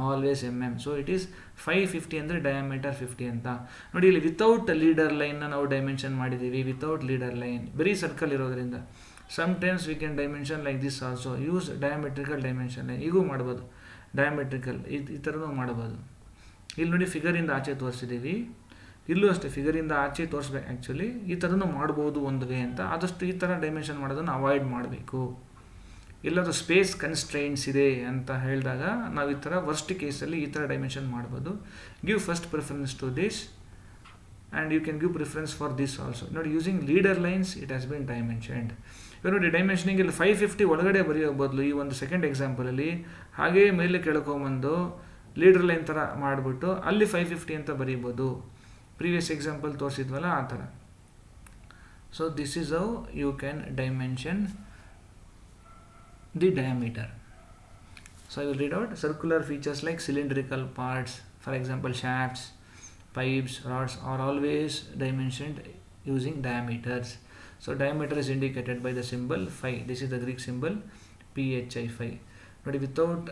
ಆಲ್ವೇಸ್ ಸೊ ಇಟ್ ಈಸ್ 550 ಅಂದರೆ ಡಯಾಮೀಟರ್ 50 ಅಂತ ನೋಡಿ. ಇಲ್ಲಿ ವಿತೌಟ್ ಲೀಡರ್ ಲೈನ್ನ ನಾವು ಡೈಮೆನ್ಷನ್ ಮಾಡಿದ್ದೀವಿ, ವಿತೌಟ್ ಲೀಡರ್ ಲೈನ್, ಬರೀ ಸರ್ಕಲ್ ಇರೋದ್ರಿಂದ. Sometimes we can dimension like this also, use diametrical dimension line. ಈಗೂ ಮಾಡ್ಬೋದು, ಡಯಾಮೆಟ್ರಿಕಲ್ ಈ ಥರನೂ ಮಾಡ್ಬೋದು. ಇಲ್ಲಿ ನೋಡಿ ಫಿಗರಿಂದ ಆಚೆ ತೋರಿಸಿದ್ದೀವಿ, ಇಲ್ಲೂ ಅಷ್ಟೇ ಫಿಗರಿಂದ ಆಚೆ ತೋರಿಸ್ಬೇಕು. ಆ್ಯಕ್ಚುಲಿ ಈ ಥರನೂ ಮಾಡ್ಬೋದು ಒಂದು ವೇ ಅಂತ. ಆದಷ್ಟು ಈ ಥರ ಡೈಮೆನ್ಷನ್ ಮಾಡೋದನ್ನು ಅವಾಯ್ಡ್ ಮಾಡಬೇಕು. ಎಲ್ಲಾದರೂ ಸ್ಪೇಸ್ ಕನ್ಸ್ಟ್ರೈನ್ಸ್ ಇದೆ ಅಂತ ಹೇಳಿದಾಗ ನಾವು ಈ ಥರ ವರ್ಸ್ಟ್ ಕೇಸಲ್ಲಿ ಈ ಥರ ಡೈಮೆನ್ಷನ್ ಮಾಡ್ಬೋದು. Give first preference to this and you can give preference for this also. ನೋಡಿ, using leader lines it has been dimensioned. ಇವಾಗ ನೋಡಿ, ಡೈಮೆನ್ಷನಿಂಗ್ ಇಲ್ಲಿ 550 ಒಳಗಡೆ ಬರೆಯೋ ಬದಲು ಈ ಒಂದು ಸೆಕೆಂಡ್ ಎಕ್ಸಾಂಪಲಲ್ಲಿ ಹಾಗೇ ಮೇಲೆ ಕೆಳ್ಕೊಂಬಂದು ಲೀಡರ್ ಲೈನ್ ಥರ ಮಾಡಿಬಿಟ್ಟು ಅಲ್ಲಿ 550 ಅಂತ ಬರೀಬೋದು. ಪ್ರೀವಿಯಸ್ ಎಕ್ಸಾಂಪಲ್ ತೋರಿಸಿದ್ವಲ್ಲ ಆ ಥರ. So this is how you can dimension the diameter. So I will read out. Circular features like cylindrical parts, for example shafts, pipes, rods, are always dimensioned using diameters. So diameter is indicated by the symbol phi. This is the Greek symbol phi, phi. ನೋಡಿ, without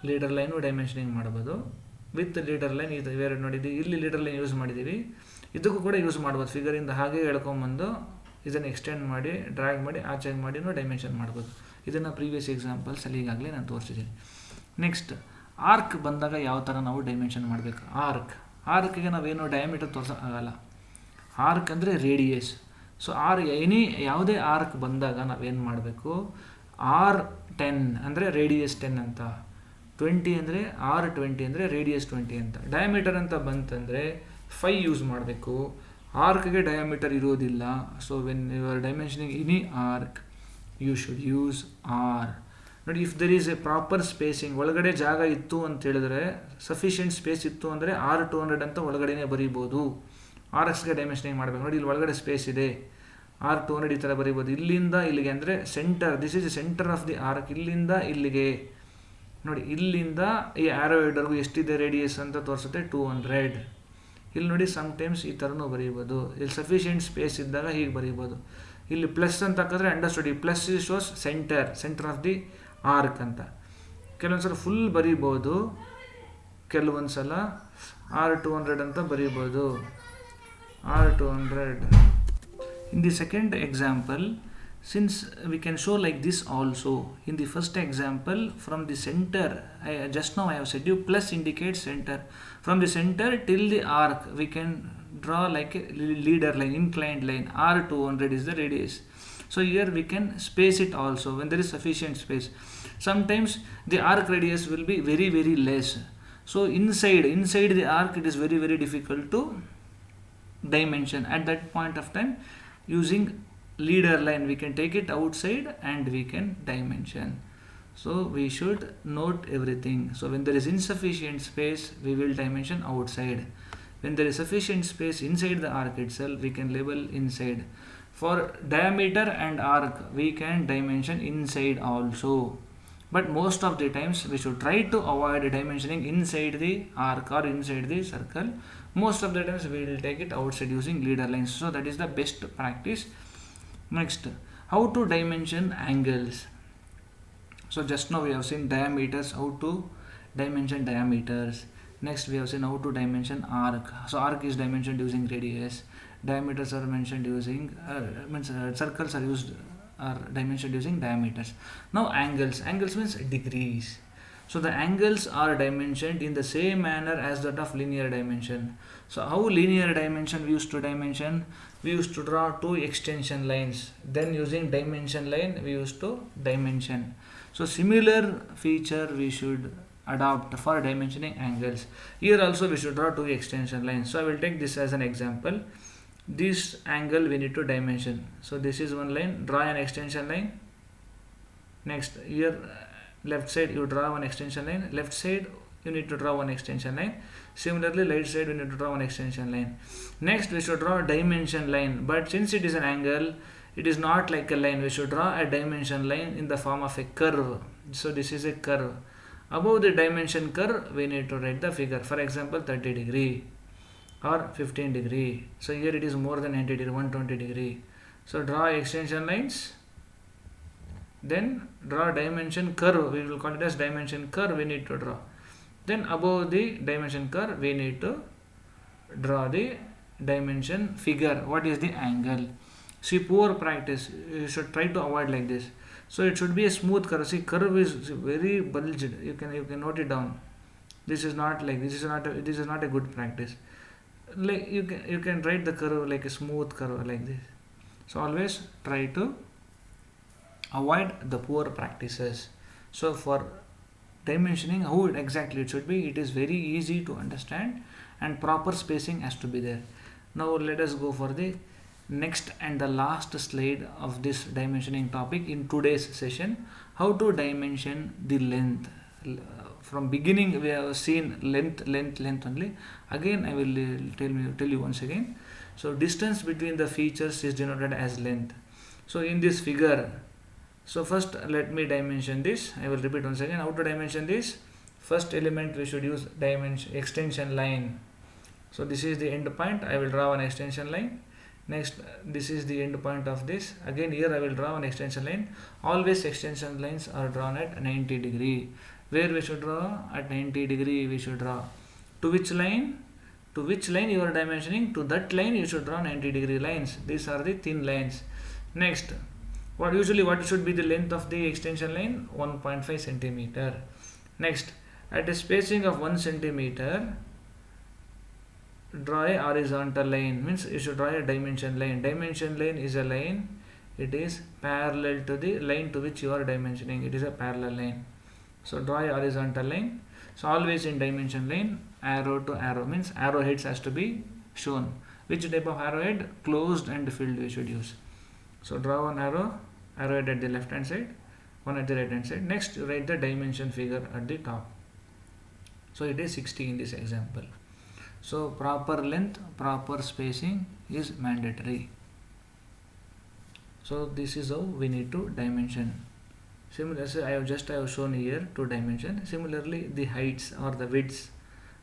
leader line dimensioning ಮಾಡ್ಬೋದು. With leader line ಇದು ಬೇರೆ ನೋಡಿದ್ವಿ. ಇಲ್ಲಿ leader line use ಮಾಡಿದ್ದೀವಿ, ಇದಕ್ಕೂ ಕೂಡ use ಮಾಡ್ಬೋದು. ಫಿಗರಿಂದ ಹಾಗೆ ಎಳ್ಕೊಂಬಂದು ಇದನ್ನು ಎಕ್ಸ್ಟೆಂಡ್ ಮಾಡಿ ಡ್ರ್ಯಾಗ್ ಮಾಡಿ ಆಚೆ ಮಾಡಿನೂ ಡೈಮೆನ್ಷನ್ ಮಾಡ್ಬೋದು. ಇದನ್ನು ಪ್ರೀವಿಯಸ್ ಎಕ್ಸಾಂಪಲ್ಸಲ್ಲಿ ಈಗಾಗಲೇ ನಾನು ತೋರಿಸಿದ್ದೀನಿ. ನೆಕ್ಸ್ಟ್, ಆರ್ಕ್ ಬಂದಾಗ ಯಾವ ಥರ ನಾವು ಡೈಮೆನ್ಷನ್ ಮಾಡಬೇಕು. ಆರ್ಕ್ಗೆ ನಾವೇನು ಡಯಾಮೀಟರ್ ತೋರಿಸೋಕ್ಕಾಗಲ್ಲ. ಆರ್ಕ್ ಅಂದರೆ ರೇಡಿಯಸ್. ಸೊ ಯಾವುದೇ ಆರ್ಕ್ ಬಂದಾಗ ನಾವೇನು ಮಾಡಬೇಕು, R10 ಅಂದರೆ ರೇಡಿಯಸ್ 10 ಅಂತ, 20 ಅಂದರೆ R20 ಅಂದರೆ ರೇಡಿಯಸ್ 20 ಅಂತ. ಡಯಾಮೀಟರ್ ಅಂತ ಬಂತಂದರೆ 5 ಯೂಸ್ ಮಾಡಬೇಕು. ಆರ್ಕ್ಗೆ ಡಯಾಮೀಟರ್ ಇರೋದಿಲ್ಲ. So when you are dimensioning any arc you should use R. ನೋಡಿ, if there is a proper spacing, ಒಳಗಡೆ ಜಾಗ ಇತ್ತು ಅಂತ ಹೇಳಿದ್ರೆ, ಸಫಿಷಿಯೆಂಟ್ ಸ್ಪೇಸ್ ಇತ್ತು ಅಂದರೆ R200 ಅಂತ ಒಳಗಡೆನೇ ಬರೀಬೋದು. RXಗೆ ಡೈಮೆನ್ಷನಿಂಗ್ ಮಾಡಬೇಕು. ನೋಡಿ, ಇಲ್ಲಿ ಒಳಗಡೆ ಸ್ಪೇಸ್ ಇದೆ, R200 ಈ ಥರ ಬರೀಬೋದು. ಇಲ್ಲಿಂದ ಇಲ್ಲಿಗೆ ಅಂದರೆ centre, this is centre of the arc. ಇಲ್ಲಿಂದ ಇಲ್ಲಿಗೆ ನೋಡಿ, ಇಲ್ಲಿಂದ ಈ ಆರೋ ಹೆಡ್ವರೆಗೂ ಎಷ್ಟಿದೆ ರೇಡಿಯಸ್ ಅಂತ ತೋರಿಸುತ್ತೆ, 200. ಇಲ್ಲಿ ನೋಡಿ, ಸಮ್ಟೈಮ್ಸ್ ಈ ಥರನೂ ಬರೀಬೋದು. ಇಲ್ಲಿ ಸಫಿಷಿಯೆಂಟ್ ಸ್ಪೇಸ್ ಇದ್ದಾಗ ಹೀಗೆ ಬರೀಬೋದು. ಇಲ್ಲಿ ಪ್ಲಸ್ ಅಂತ ಹಾಕಿದ್ರೆ ಅಂಡರ್ಸ್ಟುಡಿ, plus shows centre of the arc ಅಂತ. ಕೆಲವೊಂದು ಸಲ ಫುಲ್ ಬರೀಬೋದು, ಕೆಲವೊಂದು ಸಲ R200 ಅಂತ ಬರೀಬೋದು, R200. In the second example, since we can show like this also, in the first example from the center, just now I have said you plus indicates center. From the center till the arc we can draw like a leader line, inclined line. R200 is the radius. So here we can space it also when there is sufficient space. Sometimes the arc radius will be very very less. So inside the arc it is very very difficult to dimension. At that point of time, using leader line we can take it outside and we can dimension. So we should note everything. So when there is insufficient space we will dimension outside. When there is sufficient space inside the arc itself, we can label inside. For diameter and arc we can dimension inside also, but most of the times we should try to avoid dimensioning inside the arc or inside the circle. Most of the times we will take it outside using leader lines. So that is the best practice. Next, how to dimension angles. So just now we have seen diameters, how to dimension diameters. Next we have seen how to dimension arc. So arc is dimensioned using radius, diameters are mentioned using circles are dimensioned using diameters. Now angles means degrees. So the angles are dimensioned in the same manner as that of linear dimension. So how linear dimension we used to dimension? We used to draw two extension lines, then using dimension line we used to dimension. So similar feature we should adopt for dimensioning angles. Here also we should draw two extension lines. So I will take this as an example. This angle we need to dimension. So this is one line, draw an extension line. Next, here left side you draw one extension line, left side you need to draw one extension line. Similarly right side we need to draw one extension line. Next we should draw a dimension line, but since it is an angle, it is not like a line. We should draw a dimension line in the form of a curve. So this is a curve. Above the dimension curve we need to write the figure, for example 30 degree or 15 degree. So here it is more than 90 degree, 120 degree. So draw extension lines, then draw dimension curve, we will call it as dimension curve we need to draw. Then above the dimension curve we need to draw the dimension figure, what is the angle. See, poor practice, you should try to avoid like this. So it should be a smooth curve. See, curve is very bulged, you can note it down. This is not like this is not a good practice. Like you can write the curve like a smooth curve like this. So always try to avoid the poor practices. So for dimensioning, how exactly it should be, it is very easy to understand, and proper spacing has to be there. Now let us go for the next and the last slide of this dimensioning topic in today's session. How to dimension the length. From beginning we have seen length only. Again I will tell you once again. So distance between the features is denoted as length. So in this figure, so first let me dimension this. I will repeat once again how to dimension this. First element we should use dimension extension line. So this is the end point. I will draw an extension line. Next, this is the end point of this. Again here I will draw an extension line. Always extension lines are drawn at 90 degree. Where we should draw? At 90 degree we should draw. To which line? To which line you are dimensioning? To that line you should draw 90 degree lines. These are the thin lines. Next, what should be the length of the extension line? 1.5 centimeter. Next, at a spacing of 1 centimeter, draw a horizontal line. Means you should draw a dimension line. Dimension line is a line. It is parallel to the line to which you are dimensioning. It is a parallel line. So draw a horizontal line. So always in dimension line, arrow to arrow, means arrowheads has to be shown. Which type of arrowhead? Closed and filled we should use. So draw one arrowhead at the left hand side, one at the right hand side. Next you write the dimension figure at the top. So it is 60 in this example. So proper length, proper spacing is mandatory. So this is how we need to dimension. Similarly, I have shown here to dimension. Similarly, the heights or the widths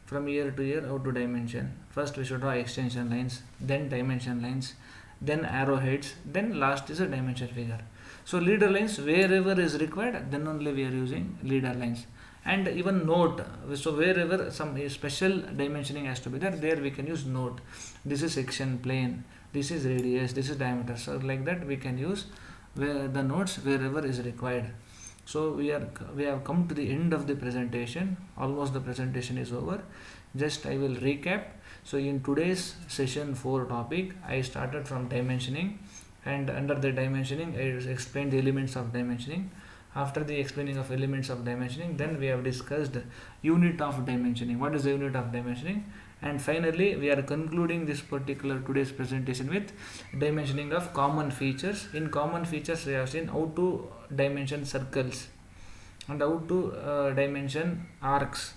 from here to here, how to dimension. First we should draw extension lines, then dimension lines, then arrowheads, then last is a dimension figure. So leader lines, wherever is required, then only we are using leader lines. And even note, so wherever some special dimensioning has to be there we can use note. This is section plane, this is radius, this is diameter. So like that we can use the notes wherever is required. So we have come to the end of the presentation. Almost the presentation is over. Just I will recap. So in today's session 4 topic, I started from dimensioning, and under the dimensioning I explained the elements of dimensioning. After the explaining of elements of dimensioning, then we have discussed unit of dimensioning. What is the unit of dimensioning? And finally we are concluding this particular today's presentation with dimensioning of common features. In common features we have seen how to dimension circles and how to dimension arcs.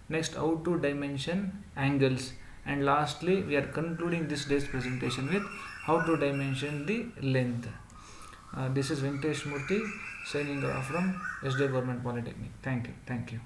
Next, how to dimension angles, and lastly we are concluding this day's presentation with how to dimension the length. This is Venkatesh Murthy signing off from SD Government Polytechnic. Thank you.